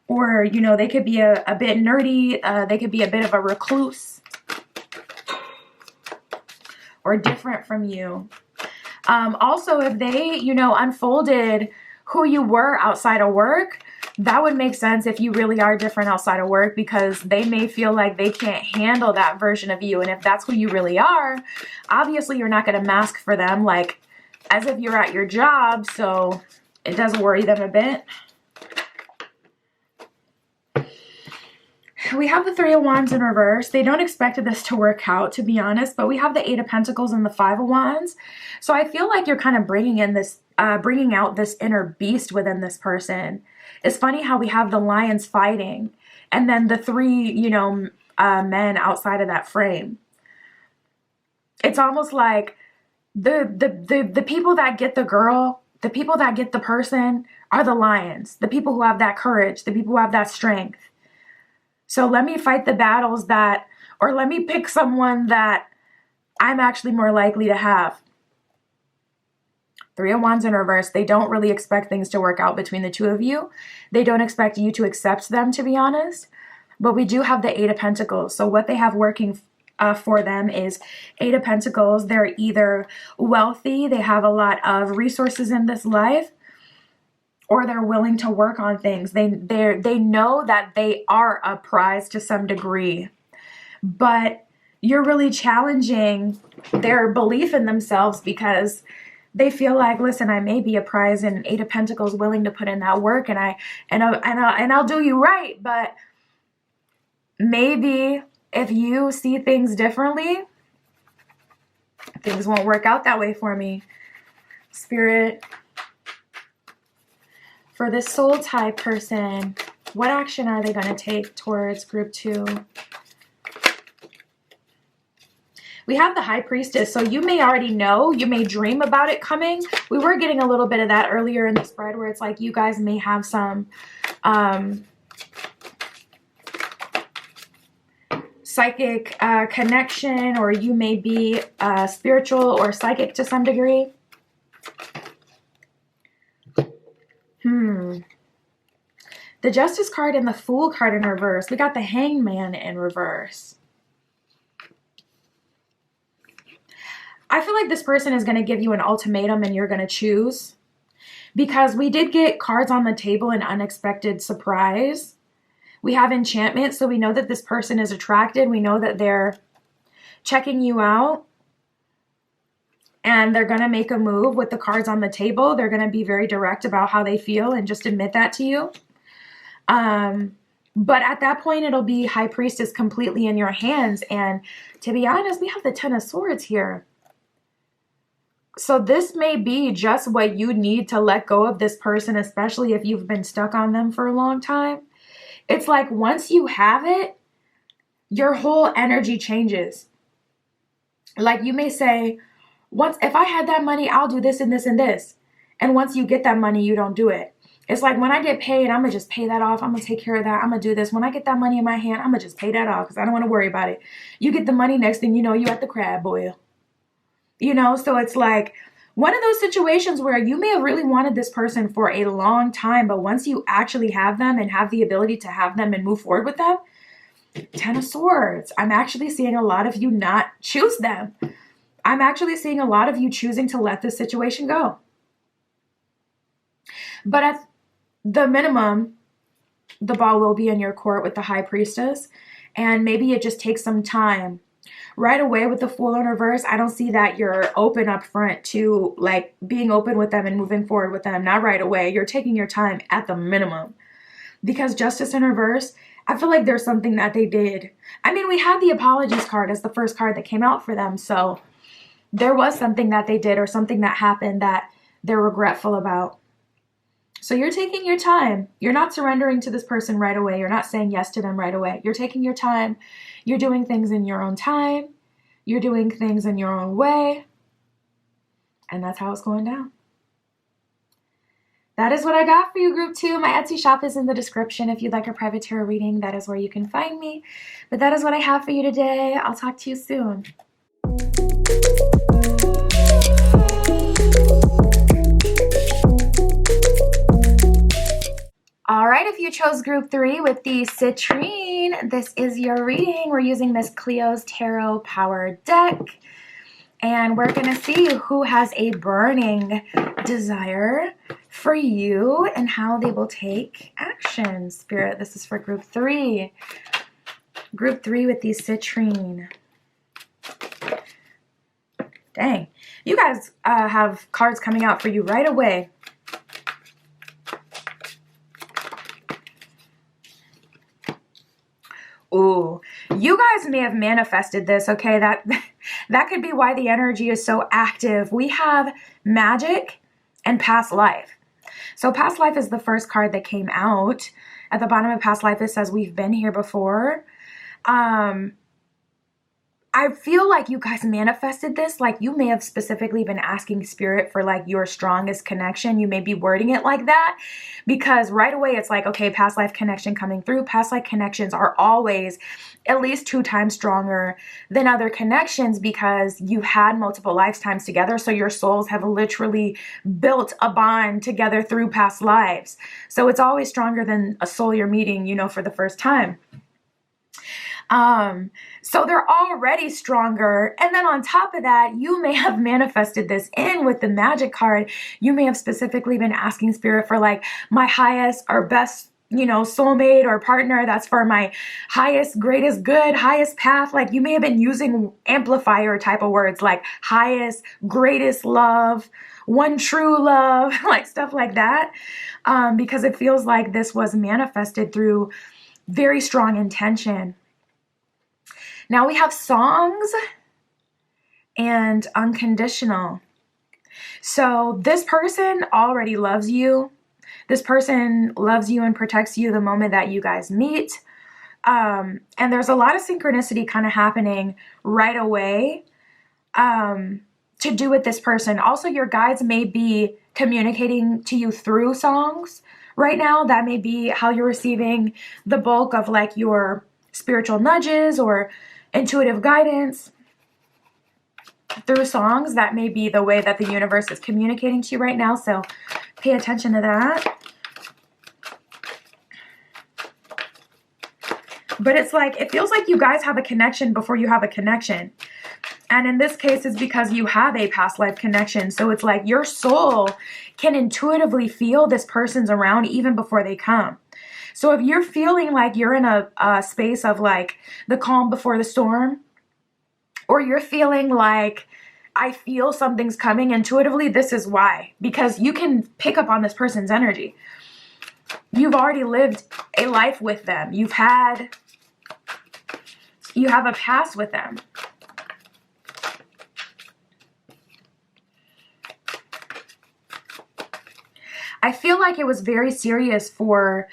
Or, they could be a bit nerdy. They could be a bit of a recluse. Or different from you. Also, if they, unfolded who you were outside of work, that would make sense if you really are different outside of work, because they may feel like they can't handle that version of you. And if that's who you really are, obviously you're not going to mask for them, like as if you're at your job. So it does worry them a bit. We have the 3 of Wands in reverse. They don't expect this to work out, to be honest, but we have the 8 of Pentacles and the 5 of Wands. So I feel like you're kind of bringing out this inner beast within this person. It's funny how we have the lions fighting, and then the 3, men outside of that frame. It's almost like the people that get the girl, the people that get the person are the lions, the people who have that courage, the people who have that strength. So let me fight the battles or let me pick someone that I'm actually more likely to have. Three of Wands in reverse. They don't really expect things to work out between the two of you. They don't expect you to accept them, to be honest. But we do have the Eight of Pentacles. So what they have working for them is Eight of Pentacles. They're either wealthy, they have a lot of resources in this life, or they're willing to work on things. They know that they are a prize to some degree. But you're really challenging their belief in themselves because they feel like, listen, I may be a prize, and Eight of Pentacles willing to put in that work, and I'll do you right. But maybe if you see things differently, things won't work out that way for me. Spirit, for this soul tie person, what action are they going to take towards group 2? We have the High Priestess, so you may already know, you may dream about it coming. We were getting a little bit of that earlier in the spread where it's like you guys may have some psychic connection, or you may be spiritual or psychic to some degree. The Justice card and the Fool card in reverse. We got the Hangman in reverse. I feel like this person is going to give you an ultimatum and you're going to choose, because we did get cards on the table, an unexpected surprise. We have enchantment, so we know that this person is attracted. We know that they're checking you out and they're going to make a move with the cards on the table. They're going to be very direct about how they feel and just admit that to you. But at that point, it'll be High Priestess completely in your hands. And to be honest, we have the Ten of Swords here. So this may be just what you need to let go of this person, especially if you've been stuck on them for a long time. It's like once you have it, your whole energy changes. Like you may say, if I had that money, I'll do this and this and this. And once you get that money, you don't do it. It's like when I get paid, I'm going to just pay that off. I'm going to take care of that. I'm going to do this. When I get that money in my hand, I'm going to just pay that off because I don't want to worry about it. You get the money, next thing you know, you at the crab boil. You know, so it's like one of those situations where you may have really wanted this person for a long time, but once you actually have them and have the ability to have them and move forward with them, Ten of Swords. I'm actually seeing a lot of you not choose them. I'm actually seeing a lot of you choosing to let this situation go. But at the minimum, the ball will be in your court with the High Priestess, and maybe it just takes some time. Right away with the Fool in reverse, I don't see that you're open up front to like being open with them and moving forward with them. Not right away. You're taking your time at the minimum. Because Justice in reverse, I feel like there's something that they did. I mean, we had the Apologies card as the first card that came out for them. So there was something that they did or something that happened that they're regretful about. So you're taking your time. You're not surrendering to this person right away. You're not saying yes to them right away. You're taking your time. You're doing things in your own time. You're doing things in your own way. And that's how it's going down. That is what I got for you, Group 2. My Etsy shop is in the description. If you'd like a private tarot reading, that is where you can find me. But that is what I have for you today. I'll talk to you soon. All right, if you chose Group 3 with the citrine, this is your reading. We're using Miss Cleo's Tarot Power deck. And we're going to see who has a burning desire for you and how they will take action. Spirit, this is for Group 3. Group 3 with the citrine. Dang. You guys have cards coming out for you right away. Ooh, you guys may have manifested this, okay? That could be why the energy is so active. We have magic and past life. So past life is the first card that came out. At the bottom of past life, it says we've been here before. I I feel like you guys manifested this. Like you may have specifically been asking spirit for like your strongest connection. You may be wording it like that because right away it's like, okay, past life connection coming through. Past life connections are always at least 2 times stronger than other connections because you've had multiple lifetimes together. So your souls have literally built a bond together through past lives. So it's always stronger than a soul you're meeting, you know, for the first time. So they're already stronger. And then on top of that, you may have manifested this in with the magic card. You may have specifically been asking spirit for like my highest or best, you know, soulmate or partner. That's for my highest, greatest good, highest path. Like you may have been using amplifier type of words like highest, greatest love, one true love, like stuff like that. Because it feels like this was manifested through very strong intention. Now we have songs and unconditional. So this person already loves you. This person loves you and protects you the moment that you guys meet. And there's a lot of synchronicity kind of happening right away to do with this person. Also, your guides may be communicating to you through songs right now. That may be how you're receiving the bulk of like your spiritual nudges or intuitive guidance through songs. That may be the way that the universe is communicating to you right now. So pay attention to that. But it's like, it feels like you guys have a connection before you have a connection. And in this case, it's because you have a past life connection. So it's like your soul can intuitively feel this person's around even before they come. So if you're feeling like you're in a space of like the calm before the storm, or you're feeling like I feel something's coming intuitively, this is why. Because you can pick up on this person's energy. You've already lived a life with them. You have a past with them. I feel like it was very serious for,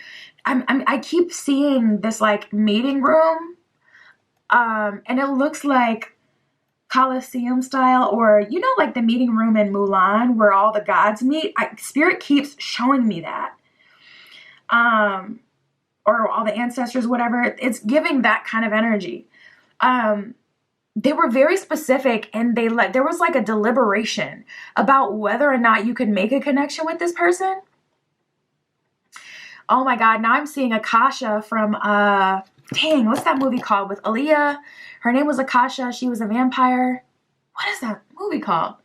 I keep seeing this like meeting room, and it looks like Colosseum style, or you know, like the meeting room in Mulan where all the gods meet. Spirit keeps showing me that, or all the ancestors, whatever. It's giving that kind of energy. They were very specific, and there was like a deliberation about whether or not you could make a connection with this person. Oh my God, now I'm seeing Akasha from, dang, what's that movie called with Aaliyah? Her name was Akasha. She was a vampire. What is that movie called?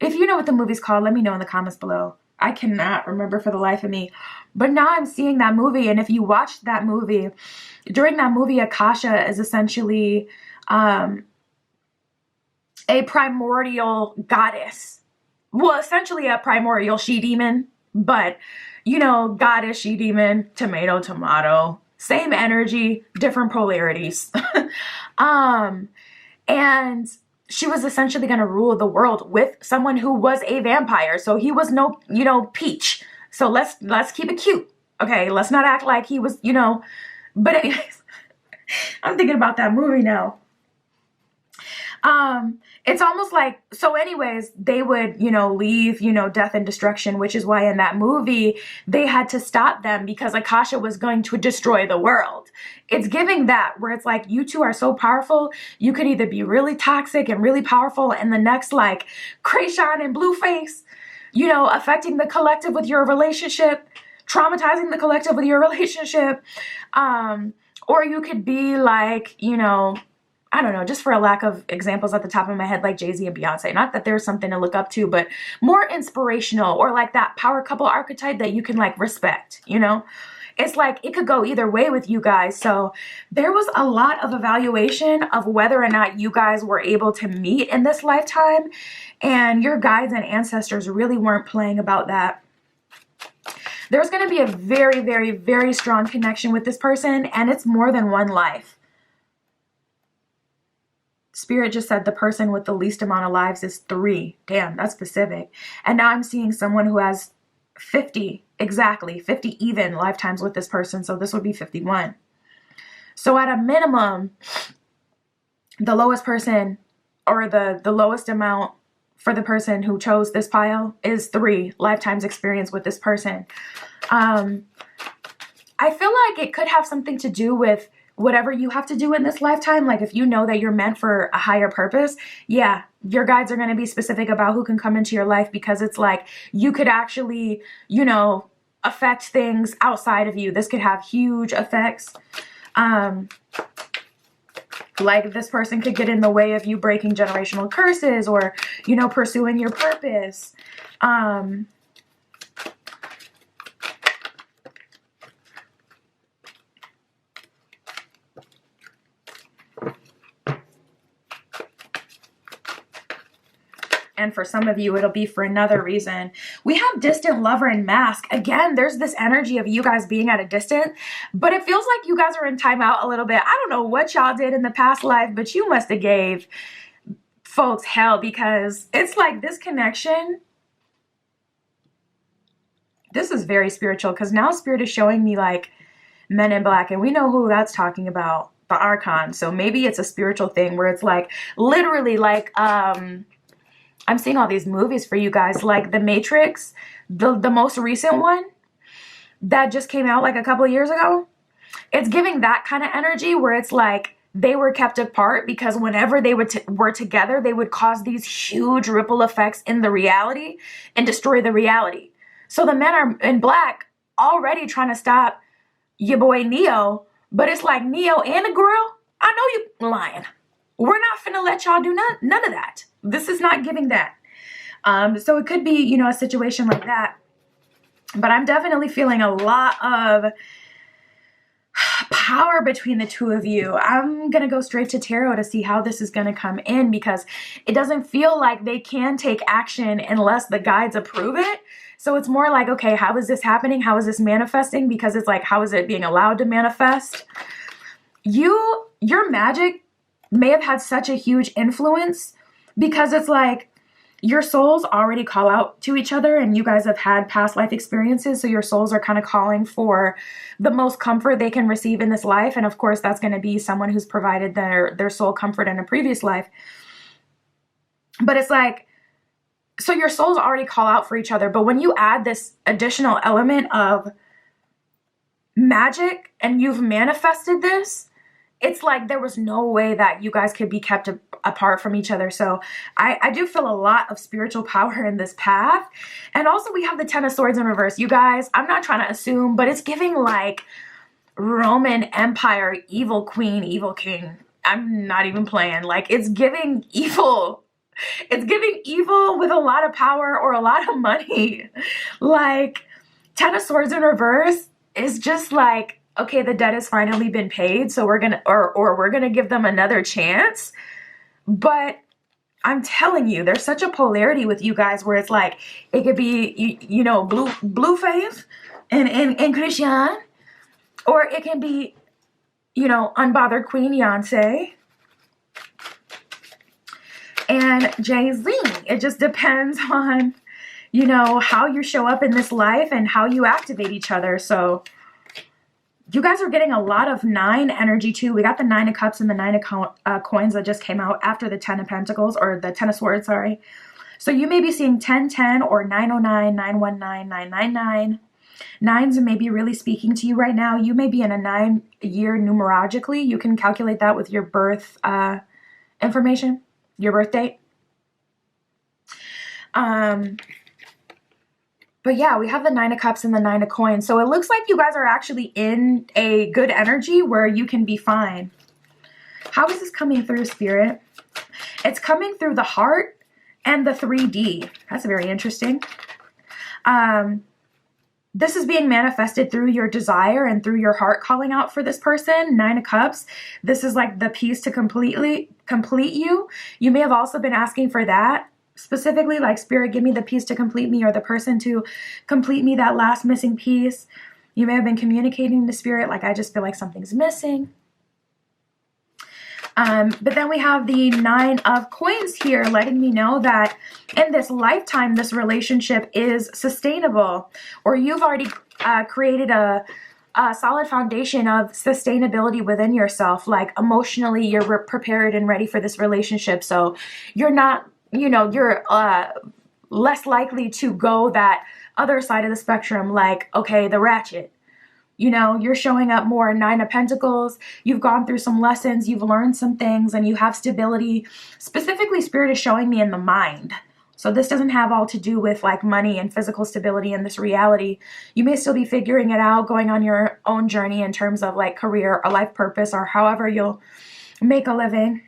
If you know what the movie's called, let me know in the comments below. I cannot remember for the life of me. But now I'm seeing that movie, and if you watched that movie, during that movie, Akasha is essentially a primordial goddess. Well, essentially a primordial she-demon, but, you know, goddess, she-demon, tomato, tomato. Same energy, different polarities. And she was essentially going to rule the world with someone who was a vampire. So he was no, you know, peach. So let's keep it cute. Okay, let's not act like he was, you know. But anyways, I'm thinking about that movie now. It's almost like, so anyways, they would, you know, leave, you know, death and destruction, which is why in that movie, they had to stop them because Akasha was going to destroy the world. It's giving that where it's like, you two are so powerful. You could either be really toxic and really powerful and the next like Krayshawn and Blueface, you know, affecting the collective with your relationship, traumatizing the collective with your relationship. Or you could be like, you know, I don't know, just for a lack of examples at the top of my head, like Jay-Z and Beyonce. Not that there's something to look up to, but more inspirational, or like that power couple archetype that you can like respect, you know? It's like, it could go either way with you guys. So there was a lot of evaluation of whether or not you guys were able to meet in this lifetime. And your guides and ancestors really weren't playing about that. There's going to be a very, very, very strong connection with this person, and it's more than one life. Spirit just said the person with the least amount of lives is 3. Damn, that's specific. And now I'm seeing someone who has 50, exactly, 50 even lifetimes with this person. So this would be 51. So at a minimum, the lowest person, or the lowest amount for the person who chose this pile is 3 lifetimes experience with this person. I feel like it could have something to do with whatever you have to do in this lifetime. Like if you know that you're meant for a higher purpose, yeah, your guides are going to be specific about who can come into your life, because it's like you could actually, you know, affect things outside of you. This could have huge effects. Like this person could get in the way of you breaking generational curses, or, you know, pursuing your purpose. And for some of you, it'll be for another reason. We have distant lover and mask. Again, there's this energy of you guys being at a distance, but it feels like you guys are in timeout a little bit. I don't know what y'all did in the past life, but you must have gave folks hell, because it's like this connection. This is very spiritual, because now Spirit is showing me like Men in Black, and we know who that's talking about, the Archon. So maybe it's a spiritual thing where it's like literally like, I'm seeing all these movies for you guys, like The Matrix, the most recent one that just came out like a couple of years ago. It's giving that kind of energy where it's like they were kept apart because whenever they were together, they would cause these huge ripple effects in the reality and destroy the reality. So the Men are in Black already trying to stop your boy Neo, but it's like Neo and a girl, I know you lying. We're not finna let y'all do none of that. This is not giving that. So it could be, you know, a situation like that. But I'm definitely feeling a lot of power between the two of you. I'm going to go straight to tarot to see how this is going to come in, because it doesn't feel like they can take action unless the guides approve it. So it's more like, okay, how is this happening? How is this manifesting? Because it's like, how is it being allowed to manifest? Your magic may have had such a huge influence, because it's like your souls already call out to each other, and you guys have had past life experiences. So your souls are kind of calling for the most comfort they can receive in this life. And of course, that's going to be someone who's provided their soul comfort in a previous life. But it's like, so your souls already call out for each other. But when you add this additional element of magic and you've manifested this, it's like there was no way that you guys could be kept apart from each other. So I do feel a lot of spiritual power in this path. And also we have the Ten of Swords in reverse. You guys, I'm not trying to assume, but it's giving like Roman Empire, evil queen, evil king. I'm not even playing. Like it's giving evil. It's giving evil with a lot of power or a lot of money. Like Ten of Swords in reverse is just like, okay, the debt has finally been paid, so we're gonna, or we're gonna give them another chance. But I'm telling you, there's such a polarity with you guys where it's like it could be you know, blue faith and Christian, or it can be, you know, unbothered Queen Beyonce and Jay-Z. It just depends on, you know, how you show up in this life and how you activate each other. So you guys are getting a lot of 9 energy too. We got the 9 of Cups and the 9 of coins that just came out after the 10 of Pentacles, or the 10 of Swords, sorry. So you may be seeing 1010 or 909, 919, 999. Nines may be really speaking to you right now. You may be in a 9-year numerologically. You can calculate that with your birth information, your birth date. But yeah, we have the 9 of Cups and the 9 of Coins. So it looks like you guys are actually in a good energy where you can be fine. How is this coming through, Spirit? It's coming through the heart and the 3D. That's very interesting. This is being manifested through your desire and through your heart calling out for this person. 9 of Cups. This is like the piece to complete you. You may have also been asking for that. Specifically, like, Spirit, give me the piece to complete me, or the person to complete me, that last missing piece. You may have been communicating to Spirit, like, I just feel like something's missing. But then we have the 9 of Coins here, letting me know that in this lifetime, this relationship is sustainable, or you've already created a a solid foundation of sustainability within yourself. Like emotionally, you're prepared and ready for this relationship. So you're not, you're less likely to go that other side of the spectrum. Like, okay, the ratchet. You're showing up more Nine of Pentacles. You've gone through some lessons. You've learned some things and you have stability. Specifically, Spirit is showing me in the mind. So this doesn't have all to do with like money and physical stability in this reality. You may still be figuring it out, going on your own journey in terms of like career or life purpose or however you'll make a living.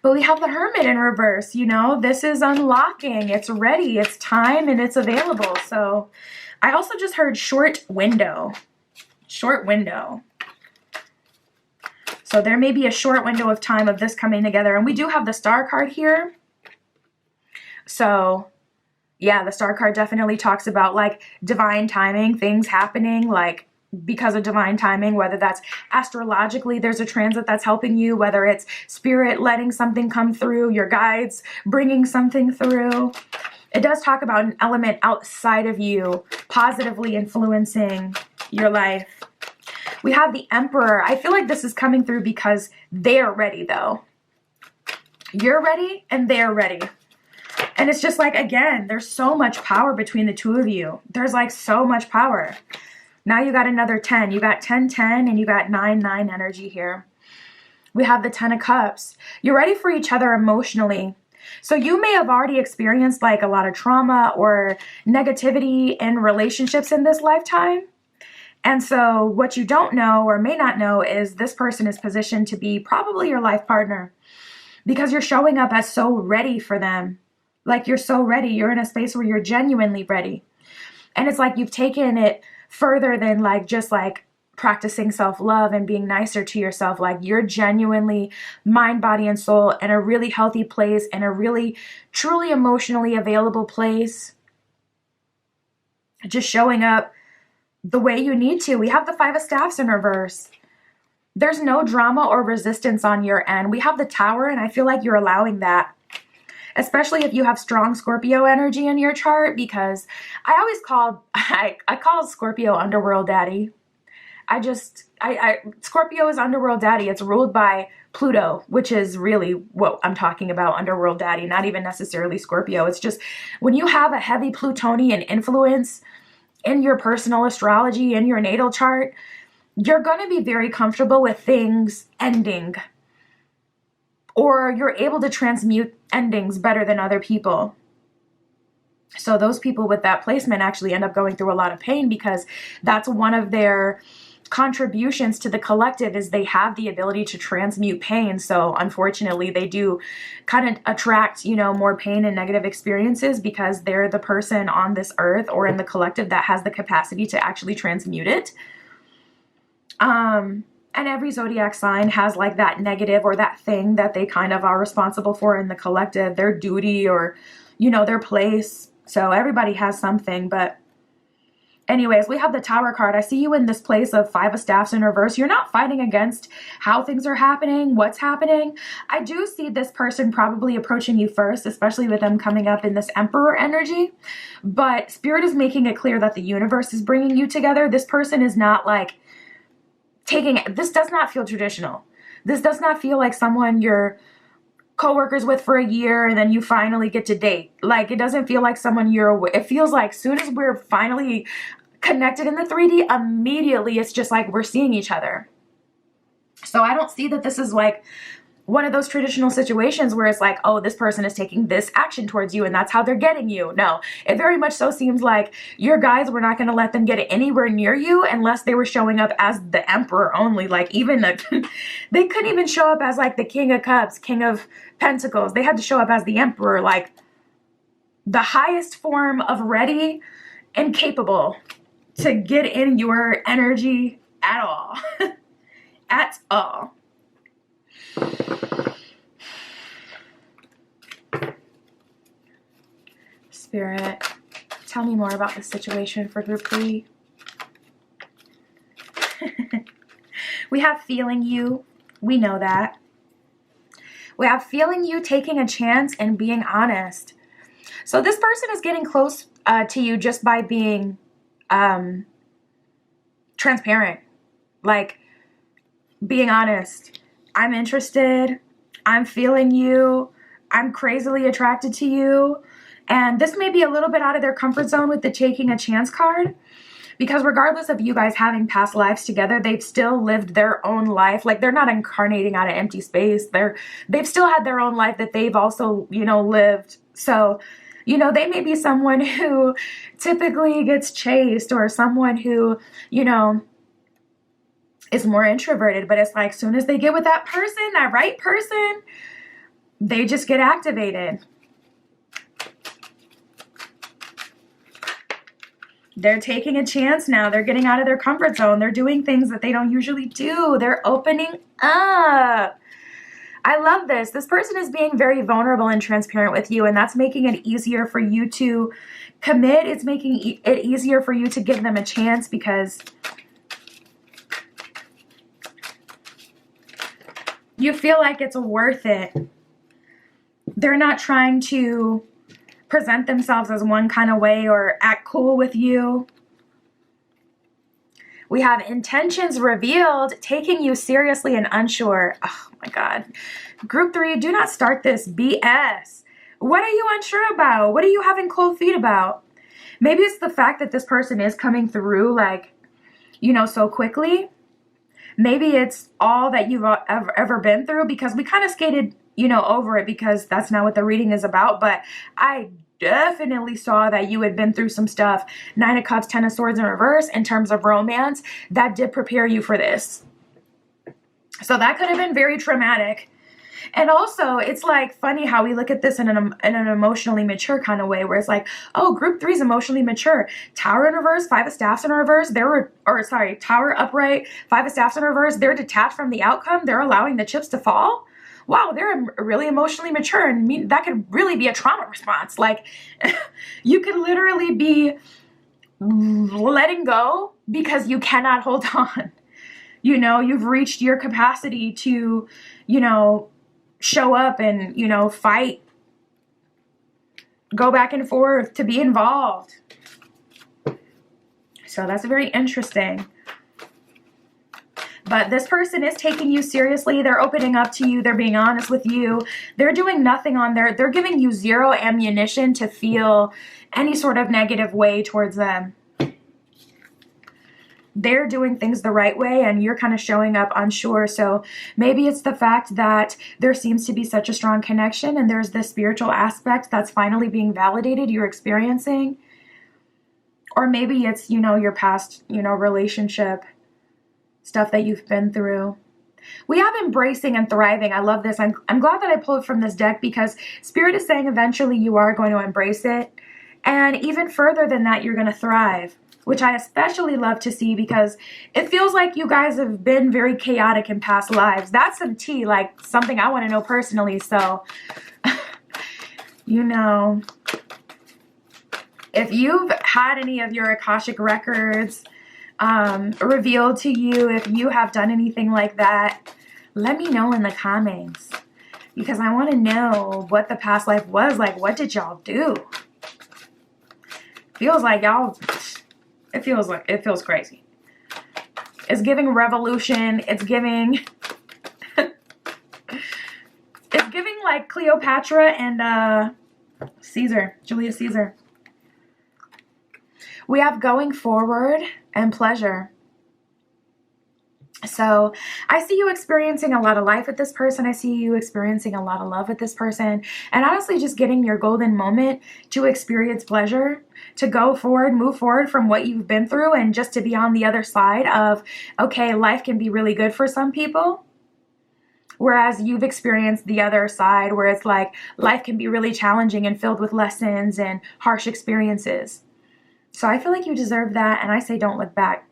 But we have the Hermit in reverse, this is unlocking. It's ready, it's time, and it's available. So I also just heard short window. Short window. So there may be a short window of time of this coming together. And we do have the Star card here. So yeah, the Star card definitely talks about like divine timing, things happening like because of divine timing, whether that's astrologically, there's a transit that's helping you, whether it's spirit letting something come through, your guides bringing something through. It does talk about an element outside of you positively influencing your life. We have the Emperor. I feel like this is coming through because they're ready though. You're ready and they're ready. And it's just like, again, there's so much power between the two of you. There's like so much power. Now you got another 10. You got 10, 10, and you got 9, 9 energy here. We have the 10 of Cups. You're ready for each other emotionally. So you may have already experienced like a lot of trauma or negativity in relationships in this lifetime. And so what you don't know or may not know is this person is positioned to be probably your life partner because you're showing up as so ready for them. Like you're so ready. You're in a space where you're genuinely ready. And it's like you've taken it further than like just like practicing self-love and being nicer to yourself. Like you're genuinely mind, body, and soul in a really healthy place, in a really truly emotionally available place. Just showing up the way you need to. We have the 5 of Staffs in reverse. There's no drama or resistance on your end. We have the Tower, and I feel like you're allowing that. Especially if you have strong Scorpio energy in your chart, because I always I call Scorpio underworld daddy. Scorpio is underworld daddy. It's ruled by Pluto, which is really what I'm talking about, underworld daddy, not even necessarily Scorpio. It's just when you have a heavy Plutonian influence in your personal astrology, in your natal chart, you're going to be very comfortable with things ending. Or you're able to transmute endings better than other people. So those people with that placement actually end up going through a lot of pain because that's one of their contributions to the collective is they have the ability to transmute pain. So unfortunately, they do kind of attract, more pain and negative experiences because they're the person on this earth or in the collective that has the capacity to actually transmute it. And every zodiac sign has like that negative or that thing that they kind of are responsible for in the collective, their duty or, their place. So everybody has something. But anyways, we have the Tower card. I see you in this place of 5 of Staffs in reverse. You're not fighting against how things are happening, what's happening. I do see this person probably approaching you first, especially with them coming up in this Emperor energy. But Spirit is making it clear that the universe is bringing you together. This person is not like this does not feel traditional. This does not feel like someone you're co-workers with for a year and then you finally get to date. Like it doesn't feel like someone it feels like soon as we're finally connected in the 3D, immediately it's just like we're seeing each other. So I don't see that this is like one of those traditional situations where it's like, oh, this person is taking this action towards you and that's how they're getting you. No, it very much so seems like your guys were not going to let them get anywhere near you unless they were showing up as the Emperor only. Like even they couldn't even show up as like the King of Cups, King of Pentacles. They had to show up as the Emperor, like the highest form of ready and capable to get in your energy at all. At all. Spirit, tell me more about the situation for group 3. We have feeling you. We know that. We have feeling you, taking a chance and being honest. So this person is getting close to you just by being transparent. Like, being honest. I'm interested. I'm feeling you. I'm crazily attracted to you. And this may be a little bit out of their comfort zone with the taking a chance card. Because regardless of you guys having past lives together, they've still lived their own life. Like, they're not incarnating out of empty space. They've still had their own life that they've also, you know, lived. So, you know, they may be someone who typically gets chased, or someone who, you know, is more introverted. But it's like, as soon as they get with that person, that right person, they just get activated. They're taking a chance now. They're getting out of their comfort zone. They're doing things that they don't usually do. They're opening up. I love this. This person is being very vulnerable and transparent with you, and that's making it easier for you to commit. It's making it easier for you to give them a chance, because you feel like it's worth it. They're not trying to present themselves as one kind of way or act cool with you. We have intentions revealed, taking you seriously and unsure. Oh my God. Group 3, do not start this BS. What are you unsure about? What are you having cold feet about? Maybe it's the fact that this person is coming through, like, you know, so quickly. Maybe it's all that you've ever been through, because we kind of skated, you know, over it, because that's not what the reading is about. But I definitely saw that you had been through some stuff. 9 of Cups, 10 of Swords in reverse in terms of romance. That did prepare you for this. So that could have been very traumatic. And also, it's like funny how we look at this in an emotionally mature kind of way, where it's like, oh, group 3 is emotionally mature. Tower in reverse, 5 of Staffs in reverse. Tower upright, 5 of Staffs in reverse. They're detached from the outcome. They're allowing the chips to fall. Wow, they're really emotionally mature, and that could really be a trauma response. Like, you could literally be letting go because you cannot hold on. You know, you've reached your capacity to, you know, show up and, you know, fight, go back and forth, to be involved. So that's very interesting. But this person is taking you seriously. They're opening up to you. They're being honest with you. They're doing nothing on they're giving you zero ammunition to feel any sort of negative way towards them. They're doing things the right way, and you're kind of showing up unsure. So maybe it's the fact that there seems to be such a strong connection, and there's this spiritual aspect that's finally being validated, you're experiencing. Or maybe it's, you know, your past, you know, relationship stuff that you've been through. We have embracing and thriving. I love this. I'm glad that I pulled from this deck, because Spirit is saying eventually you are going to embrace it. And even further than that, you're going to thrive, which I especially love to see, because it feels like you guys have been very chaotic in past lives. That's some tea, like something I want to know personally. So, you know, if you've had any of your Akashic records revealed to you, if you have done anything like that, let me know in the comments, because I want to know what the past life was like. What did y'all do? Feels like y'all, it feels crazy. It's giving revolution. It's giving it's giving like Cleopatra and Julius Caesar. We have going forward and pleasure. So I see you experiencing a lot of life with this person. I see you experiencing a lot of love with this person. And honestly, just getting your golden moment to experience pleasure, to go forward, move forward from what you've been through, and just to be on the other side of, okay, life can be really good for some people. Whereas you've experienced the other side, where it's like life can be really challenging and filled with lessons and harsh experiences. So I feel like you deserve that, and I say don't look back.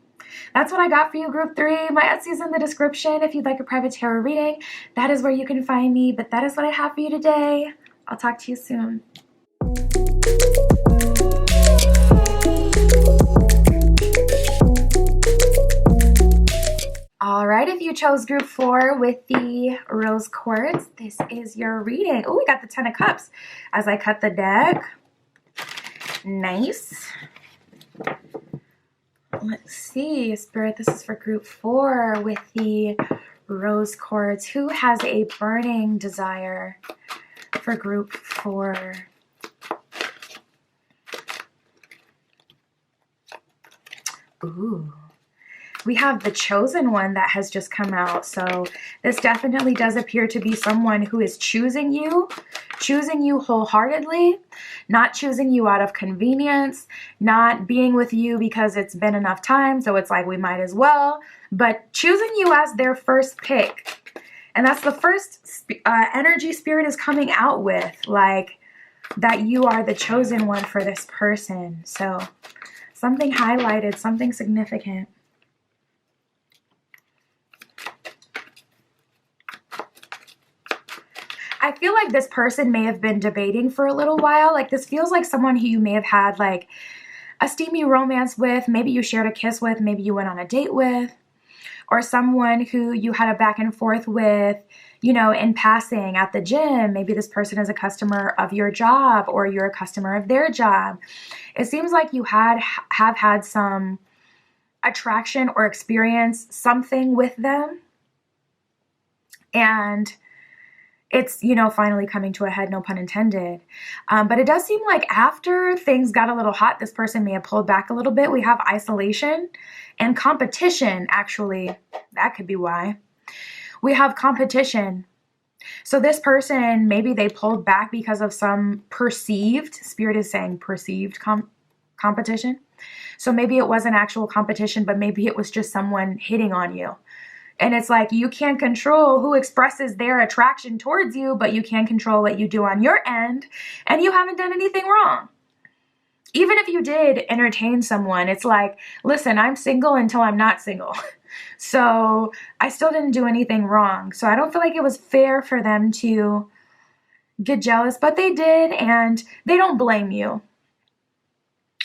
That's what I got for you, Group 3. My Etsy's in the description. If you'd like a private tarot reading, that is where you can find me. But that is what I have for you today. I'll talk to you soon. All right, if you chose Group 4 with the Rose Quartz, this is your reading. Oh, we got the 10 of Cups as I cut the deck. Nice. Let's see, Spirit, this is for group 4 with the rose quartz. Who has a burning desire for group 4? Ooh. We have the chosen one that has just come out. So this definitely does appear to be someone who is choosing you wholeheartedly, not choosing you out of convenience, not being with you because it's been enough time, so it's like we might as well, but choosing you as their first pick. And that's the first energy Spirit is coming out with, like that you are the chosen one for this person. So something highlighted, something significant. I feel like this person may have been debating for a little while. Like this feels like someone who you may have had like a steamy romance with. Maybe you shared a kiss with, maybe you went on a date with, or someone who you had a back and forth with, you know, in passing at the gym. Maybe this person is a customer of your job or you're a customer of their job. It seems like you have had some attraction or experience something with them. And it's, you know, finally coming to a head, no pun intended. But it does seem like after things got a little hot, this person may have pulled back a little bit. We have isolation and competition, actually. That could be why. We have competition. So this person, maybe they pulled back because of some perceived, Spirit is saying perceived competition. So maybe it wasn't actual competition, but maybe it was just someone hitting on you. And it's like you can't control who expresses their attraction towards you, but you can control what you do on your end, and you haven't done anything wrong. Even if you did entertain someone, it's like, listen, I'm single until I'm not single. So I still didn't do anything wrong. So I don't feel like it was fair for them to get jealous, but they did, and they don't blame you.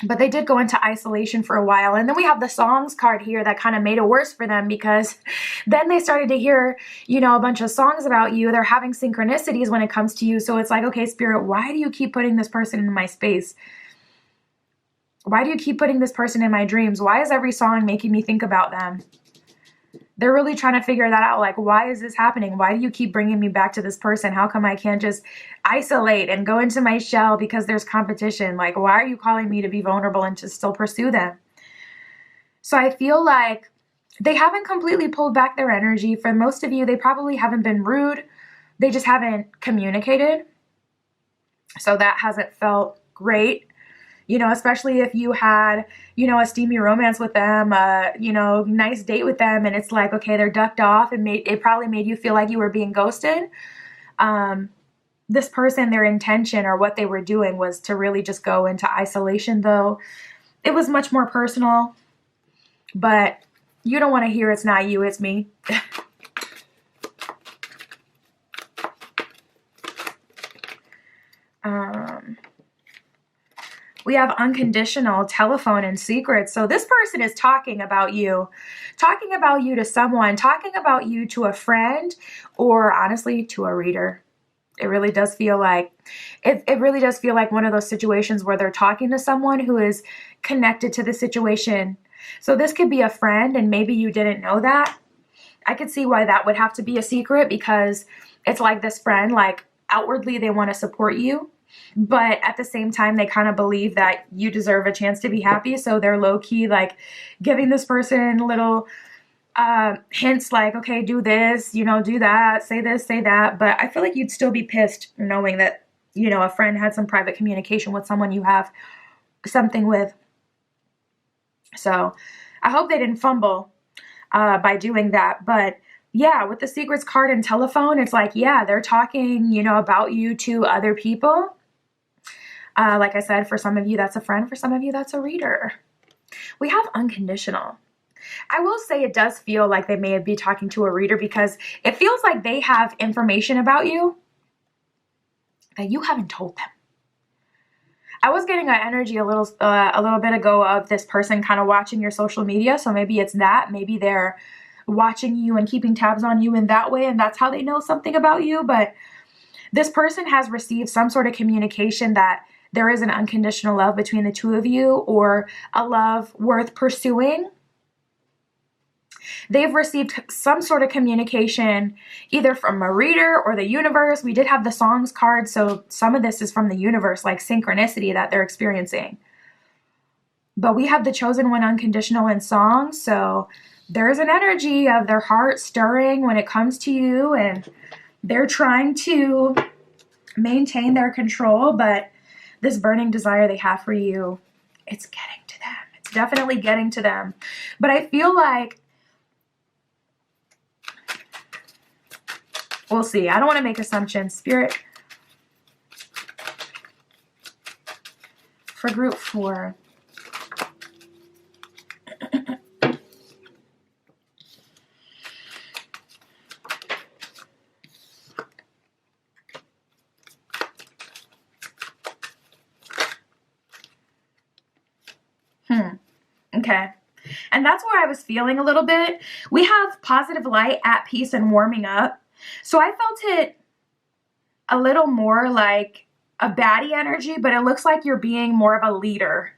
But they did go into isolation for a while. And then we have the songs card here that kind of made it worse for them, because then they started to hear, you know, a bunch of songs about you. They're having synchronicities when it comes to you. So it's like, okay, Spirit, why do you keep putting this person in my space? Why do you keep putting this person in my dreams? Why is every song making me think about them? They're really trying to figure that out. Like, why is this happening? Why do you keep bringing me back to this person? How come I can't just isolate and go into my shell because there's competition? Like, why are you calling me to be vulnerable and to still pursue them? So I feel like they haven't completely pulled back their energy. For most of you, they probably haven't been rude. They just haven't communicated. So that hasn't felt great. You know, especially if you had, you know, a steamy romance with them, you know, nice date with them, and it's like, okay, they're ducked off, and it probably made you feel like you were being ghosted. This person, their intention or what they were doing was to really just go into isolation, though. It was much more personal, but you don't want to hear it's not you, it's me. We have unconditional, telephone, and secrets. So this person is talking about you to someone, talking about you to a friend, or honestly to a reader. It really does feel like, it really does feel like one of those situations where they're talking to someone who is connected to the situation. So this could be a friend, and maybe you didn't know that. I could see why that would have to be a secret, because it's like this friend, like outwardly they want to support you, but at the same time, they kind of believe that you deserve a chance to be happy. So they're low-key like giving this person little hints like, okay, do this, you know, do that, say this, say that. But I feel like you'd still be pissed knowing that, you know, a friend had some private communication with someone you have something with. So I hope they didn't fumble by doing that. But yeah, with the secrets card and telephone, it's like, yeah, they're talking, you know, about you to other people. Like I said, for some of you, that's a friend. For some of you, that's a reader. We have unconditional. I will say it does feel like they may be talking to a reader, because it feels like they have information about you that you haven't told them. I was getting an energy a little bit ago of this person kind of watching your social media. So maybe it's that. Maybe they're watching you and keeping tabs on you in that way, and that's how they know something about you. But this person has received some sort of communication that there is an unconditional love between the two of you, or a love worth pursuing. They've received some sort of communication either from a reader or the universe. We did have the songs card, so some of this is from the universe, like synchronicity that they're experiencing. But we have the chosen one unconditional in song, so there's an energy of their heart stirring when it comes to you, and they're trying to maintain their control, but this burning desire they have for you, it's getting to them. It's definitely getting to them. But I feel like, we'll see. I don't want to make assumptions. Spirit, for group 4. Okay. And that's where I was feeling a little bit. We have positive light, at peace, and warming up. So I felt it a little more like a baddie energy, but it looks like you're being more of a leader.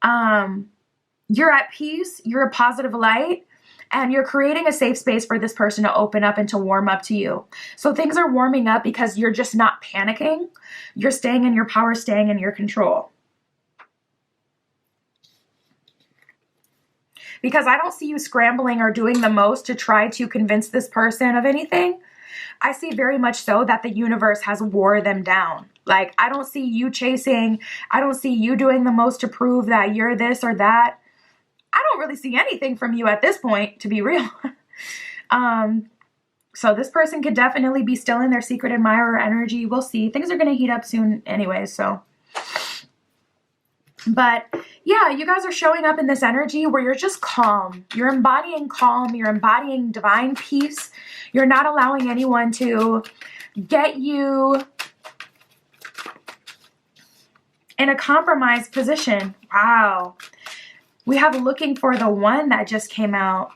You're at peace, you're a positive light, and you're creating a safe space for this person to open up and to warm up to you. So things are warming up because you're just not panicking. You're staying in your power, staying in your control. Because I don't see you scrambling or doing the most to try to convince this person of anything. I see very much so that the universe has wore them down. Like, I don't see you chasing. I don't see you doing the most to prove that you're this or that. I don't really see anything from you at this point, to be real. So this person could definitely be still in their secret admirer energy. We'll see. Things are going to heat up soon anyway, so. But yeah, you guys are showing up in this energy where you're just calm. You're embodying calm. You're embodying divine peace. You're not allowing anyone to get you in a compromised position. Wow. We have looking for the one that just came out.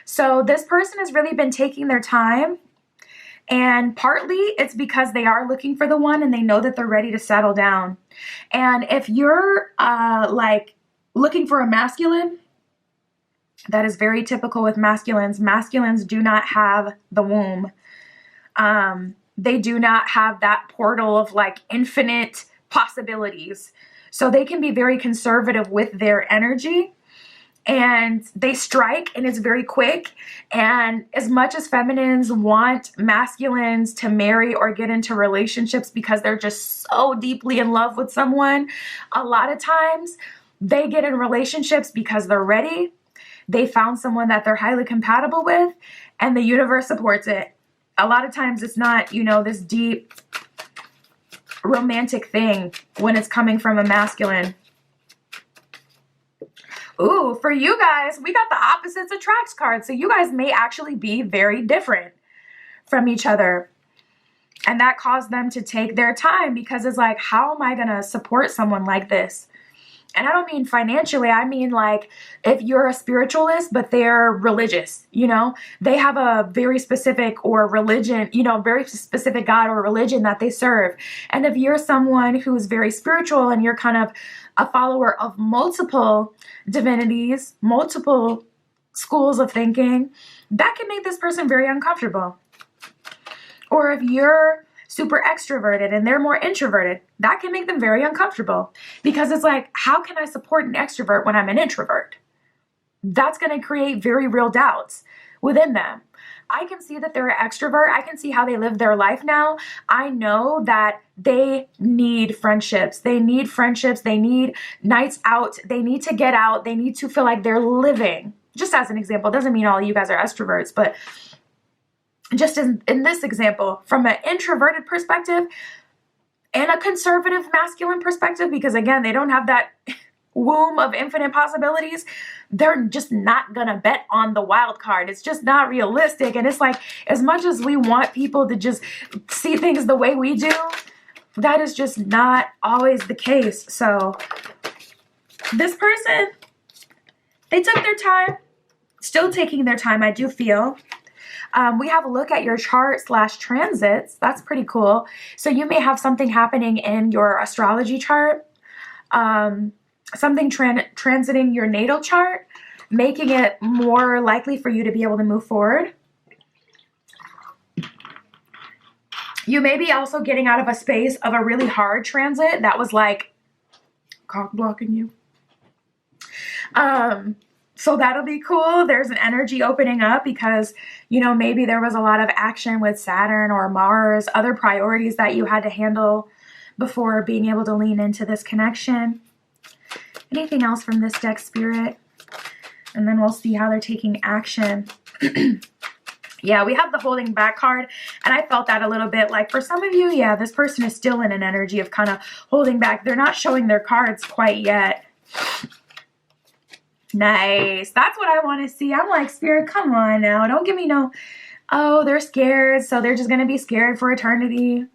So this person has really been taking their time. And partly it's because they are looking for the one and they know that they're ready to settle down. And if you're like looking for a masculine, that is very typical with masculines. Masculines do not have the womb. They do not have that portal of like infinite possibilities. So they can be very conservative with their energy. And they strike and it's very quick. And as much as feminines want masculines to marry or get into relationships because they're just so deeply in love with someone, a lot of times they get in relationships because they're ready. They found someone that they're highly compatible with and the universe supports it. A lot of times it's not, you know, this deep romantic thing when it's coming from a masculine. Ooh, for you guys, we got the opposites attracts card. So you guys may actually be very different from each other. And that caused them to take their time because it's like, how am I going to support someone like this? And I don't mean financially. I mean like if you're a spiritualist, but they're religious, you know, they have a very specific or religion, you know, very specific God or religion that they serve. And if you're someone who's very spiritual and you're kind of a follower of multiple divinities, multiple schools of thinking, that can make this person very uncomfortable. Or if you're super extroverted and they're more introverted, that can make them very uncomfortable because it's like, how can I support an extrovert when I'm an introvert? That's going to create very real doubts within them. I can see that they're an extrovert. I can see how they live their life now. I know that they need friendships. They need friendships. They need nights out. They need to get out. They need to feel like they're living. Just as an example, it doesn't mean all of you guys are extroverts, but just in this example, from an introverted perspective and a conservative masculine perspective, because again, they don't have that womb of infinite possibilities, they're just not gonna bet on the wild card. It's just not realistic. And it's like, as much as we want people to just see things the way we do, that is just not always the case. So this person, they took their time, still taking their time, I do feel. We have a look at your chart / transits. That's pretty cool. So you may have something happening in your astrology chart, something transiting your natal chart making it more likely for you to be able to move forward. You may be also getting out of a space of a really hard transit that was like cock blocking you. So that'll be cool. There's an energy opening up because, you know, maybe there was a lot of action with Saturn or Mars, other priorities that you had to handle before being able to lean into this connection. Anything else from this deck, Spirit? And then we'll see how they're taking action. Yeah, we have the holding back card, and I felt that a little bit. Like for some of you, yeah, this person is still in an energy of kind of holding back. They're not showing their cards quite yet. Nice. That's what I want to see. I'm like, Spirit, come on now. Don't give me no, oh, they're scared, so they're just going to be scared for eternity.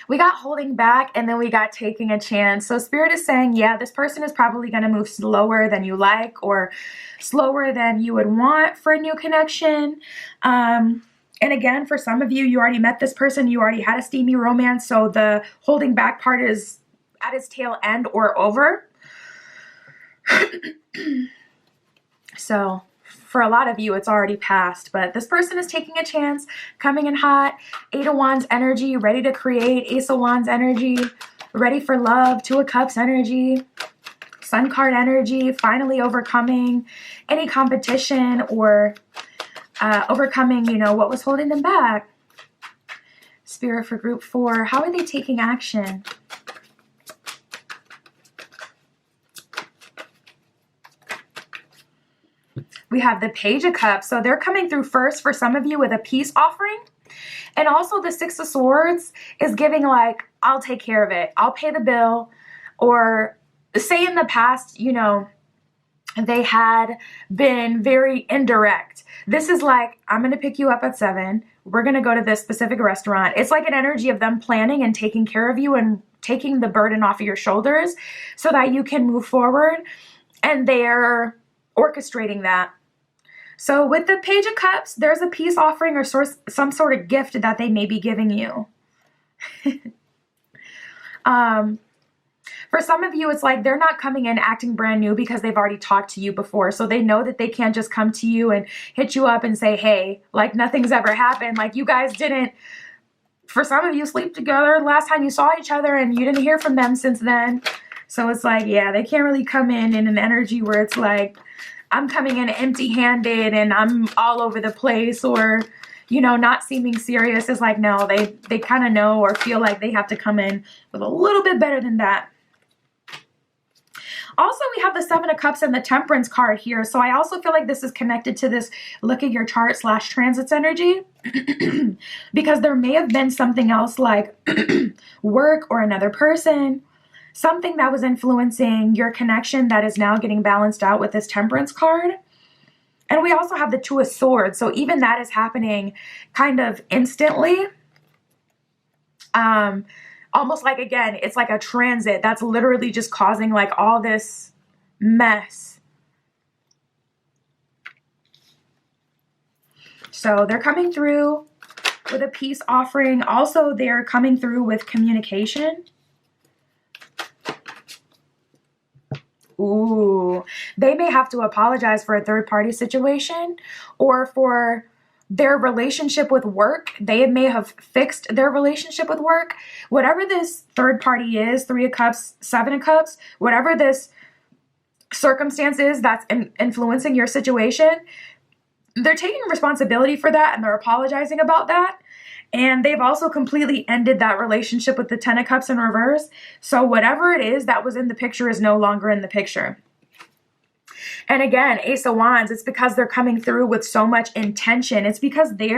We got holding back, and then we got taking a chance. So Spirit is saying, yeah, this person is probably going to move slower than you like or slower than you would want for a new connection. And again, for some of you, you already met this person. You already had a steamy romance. So the holding back part is at its tail end or over. So for a lot of you, it's already passed, but this person is taking a chance, coming in hot. 8 of Wands energy, ready to create. Ace of Wands energy, ready for love. 2 of Cups energy, Sun card energy, finally overcoming any competition or overcoming, you know, what was holding them back. Spirit for group 4, how are they taking action? We have the Page of Cups. So they're coming through first for some of you with a peace offering. And also the 6 of Swords is giving like, I'll take care of it. I'll pay the bill. Or say in the past, you know, they had been very indirect. This is like, I'm going to pick you up at 7. We're going to go to this specific restaurant. It's like an energy of them planning and taking care of you and taking the burden off of your shoulders so that you can move forward. And they're orchestrating that. So with the Page of Cups, there's a peace offering or some sort of gift that they may be giving you. For some of you, it's like they're not coming in acting brand new because they've already talked to you before. So they know that they can't just come to you and hit you up and say, hey, like nothing's ever happened. Like you guys didn't, for some of you, sleep together last time you saw each other and you didn't hear from them since then. So it's like, yeah, they can't really come in an energy where it's like, I'm coming in empty-handed and I'm all over the place or, you know, not seeming serious. It's like, no, they kind of know or feel like they have to come in with a little bit better than that. Also, we have the 7 of Cups and the Temperance card here. So I also feel like this is connected to this look at your chart / transits energy because there may have been something else like work or another person, something that was influencing your connection that is now getting balanced out with this Temperance card. And we also have the 2 of Swords. So even that is happening kind of instantly. Almost like, again, it's like a transit that's literally just causing like all this mess. So they're coming through with a peace offering. Also, they're coming through with communication. Ooh, they may have to apologize for a third-party situation or for their relationship with work. They may have fixed their relationship with work. Whatever this third party is, 3 of Cups, 7 of Cups, whatever this circumstance is that's influencing your situation, they're taking responsibility for that and they're apologizing about that. And they've also completely ended that relationship with the 10 of Cups in reverse. So whatever it is that was in the picture is no longer in the picture. And again, Ace of Wands, it's because they're coming through with so much intention. It's because they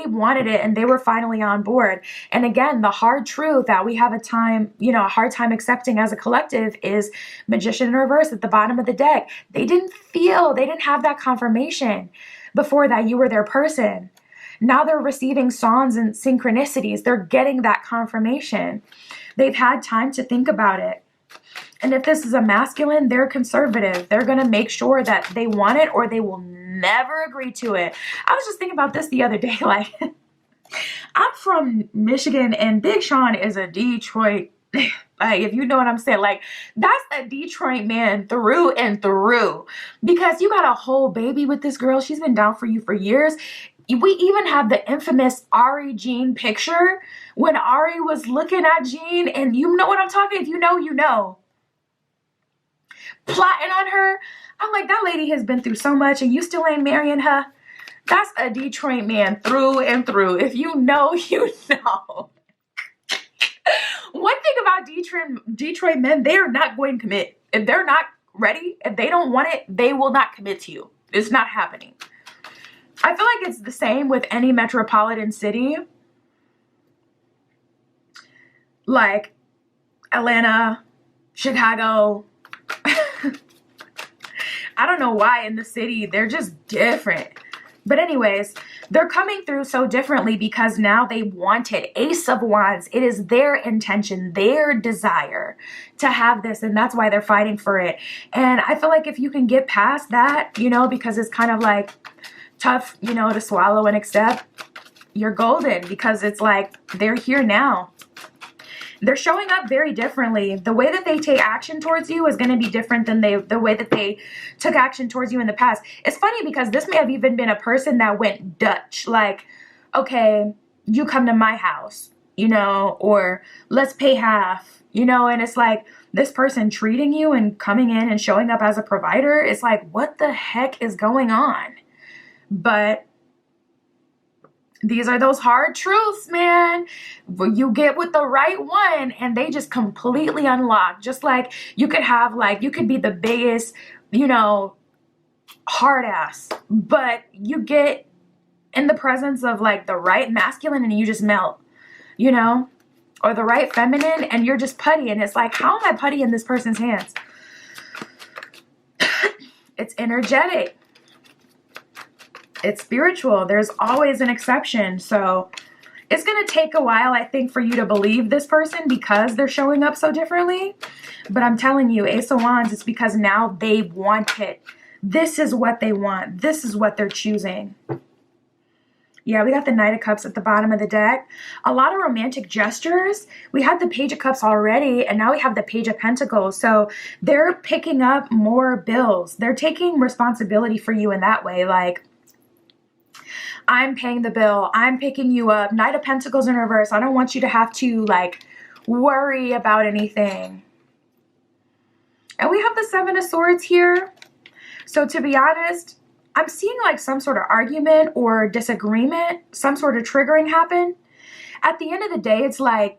wanted it and they were finally on board. And again, the hard truth that we have a hard time accepting as a collective is Magician in reverse at the bottom of the deck. They didn't have that confirmation before that you were their person. Now they're receiving songs and synchronicities. They're getting that confirmation. They've had time to think about it. And if this is a masculine, they're conservative. They're going to make sure that they want it or they will never agree to it. I was just thinking about this the other day. Like, I'm from Michigan and Big Sean is a Detroit Like, if you know what I'm saying, like, that's a Detroit man through and through, because you got a whole baby with this girl. She's been down for you for years. We even have the infamous Ari Jean picture when Ari was looking at Jean, and you know what I'm talking. If you know, you know. Plotting on her. I'm like, that lady has been through so much, and you still ain't marrying her. That's a Detroit man through and through. If you know, you know. One thing about Detroit men, they are not going to commit. If they're not ready, if they don't want it, they will not commit to you. It's not happening. I feel like it's the same with any metropolitan city. Like Atlanta, Chicago. I don't know why in the city, they're just different. But anyways, they're coming through so differently because now they want it. Ace of Wands. It is their intention, their desire to have this. And that's why they're fighting for it. And I feel like if you can get past that, you know, because it's kind of like tough, you know, to swallow and accept, you're golden, because it's like they're here now. They're showing up very differently. The way that they take action towards you is going to be different than the way that they took action towards you in the past. It's funny because this may have even been a person that went Dutch. Like, okay, you come to my house, you know, or let's pay half, you know, and it's like this person treating you and coming in and showing up as a provider. It's like, what the heck is going on? But these are those hard truths, man. You get with the right one and they just completely unlock. Just like you could have, like, you could be the biggest, you know, hard ass, but you get in the presence of like the right masculine and you just melt, you know, or the right feminine and you're just putty. And it's like, how am I putty in this person's hands? It's energetic. It's spiritual. There's always an exception. So it's going to take a while, I think, for you to believe this person because they're showing up so differently. But I'm telling you, Ace of Wands, it's because now they want it. This is what they want. This is what they're choosing. Yeah, we got the Knight of Cups at the bottom of the deck. A lot of romantic gestures. We had the Page of Cups already, and now we have the Page of Pentacles. So they're picking up more bills. They're taking responsibility for you in that way. Like, I'm paying the bill. I'm picking you up. Knight of Pentacles in reverse. I don't want you to have to, like, worry about anything. And we have the Seven of Swords here. So to be honest, I'm seeing like some sort of argument or disagreement, some sort of triggering happen. At the end of the day, it's like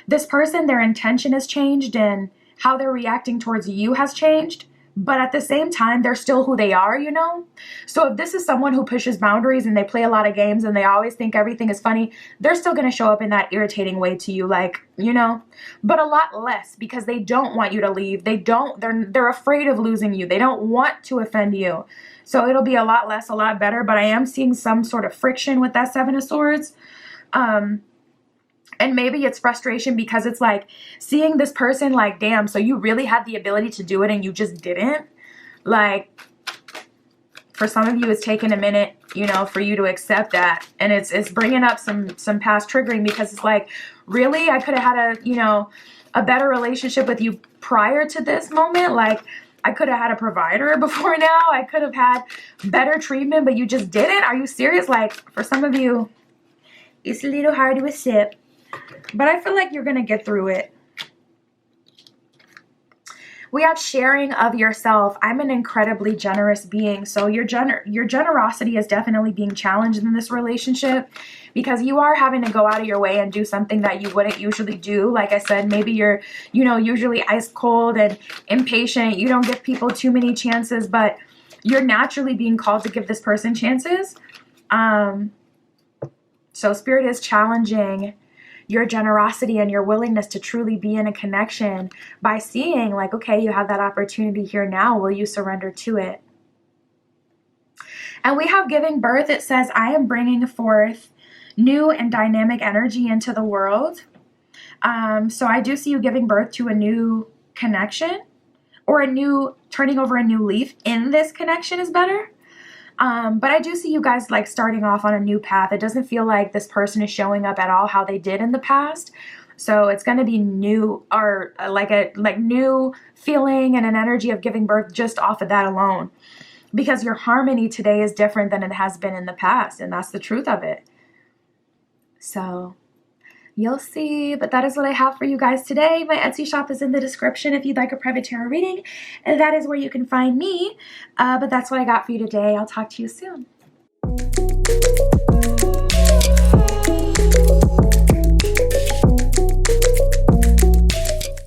this person, their intention has changed and how they're reacting towards you has changed. But at the same time, they're still who they are, you know? So if this is someone who pushes boundaries and they play a lot of games and they always think everything is funny, they're still going to show up in that irritating way to you, like, you know? But a lot less because they don't want you to leave. They're afraid of losing you. They don't want to offend you. So it'll be a lot less, a lot better. But I am seeing some sort of friction with that Seven of Swords. And maybe it's frustration because it's like seeing this person like, damn, so you really had the ability to do it and you just didn't. Like, for some of you, it's taken a minute, you know, for you to accept that. And it's bringing up some past triggering because it's like, really? I could have had a better relationship with you prior to this moment. Like, I could have had a provider before now. I could have had better treatment, but you just didn't. Are you serious? Like, for some of you, it's a little hard to accept. But I feel like you're going to get through it. We have sharing of yourself. I'm an incredibly generous being. So your generosity is definitely being challenged in this relationship because you are having to go out of your way and do something that you wouldn't usually do. Like I said, maybe you're, usually ice cold and impatient. You don't give people too many chances, but you're naturally being called to give this person chances. So Spirit is challenging your generosity and your willingness to truly be in a connection by seeing like, okay, you have that opportunity here now. Will you surrender to it? And we have giving birth. It says, I am bringing forth new and dynamic energy into the world. So I do see you giving birth to a new connection or turning over a new leaf in this connection is better. But I do see you guys like starting off on a new path. It doesn't feel like this person is showing up at all how they did in the past. So it's going to be new, or like new feeling and an energy of giving birth just off of that alone. Because your harmony today is different than it has been in the past, and that's the truth of it. So you'll see, but that is what I have for you guys today. My Etsy shop is in the description if you'd like a private tarot reading, and that is where you can find me. But that's what I got for you today. I'll talk to you soon.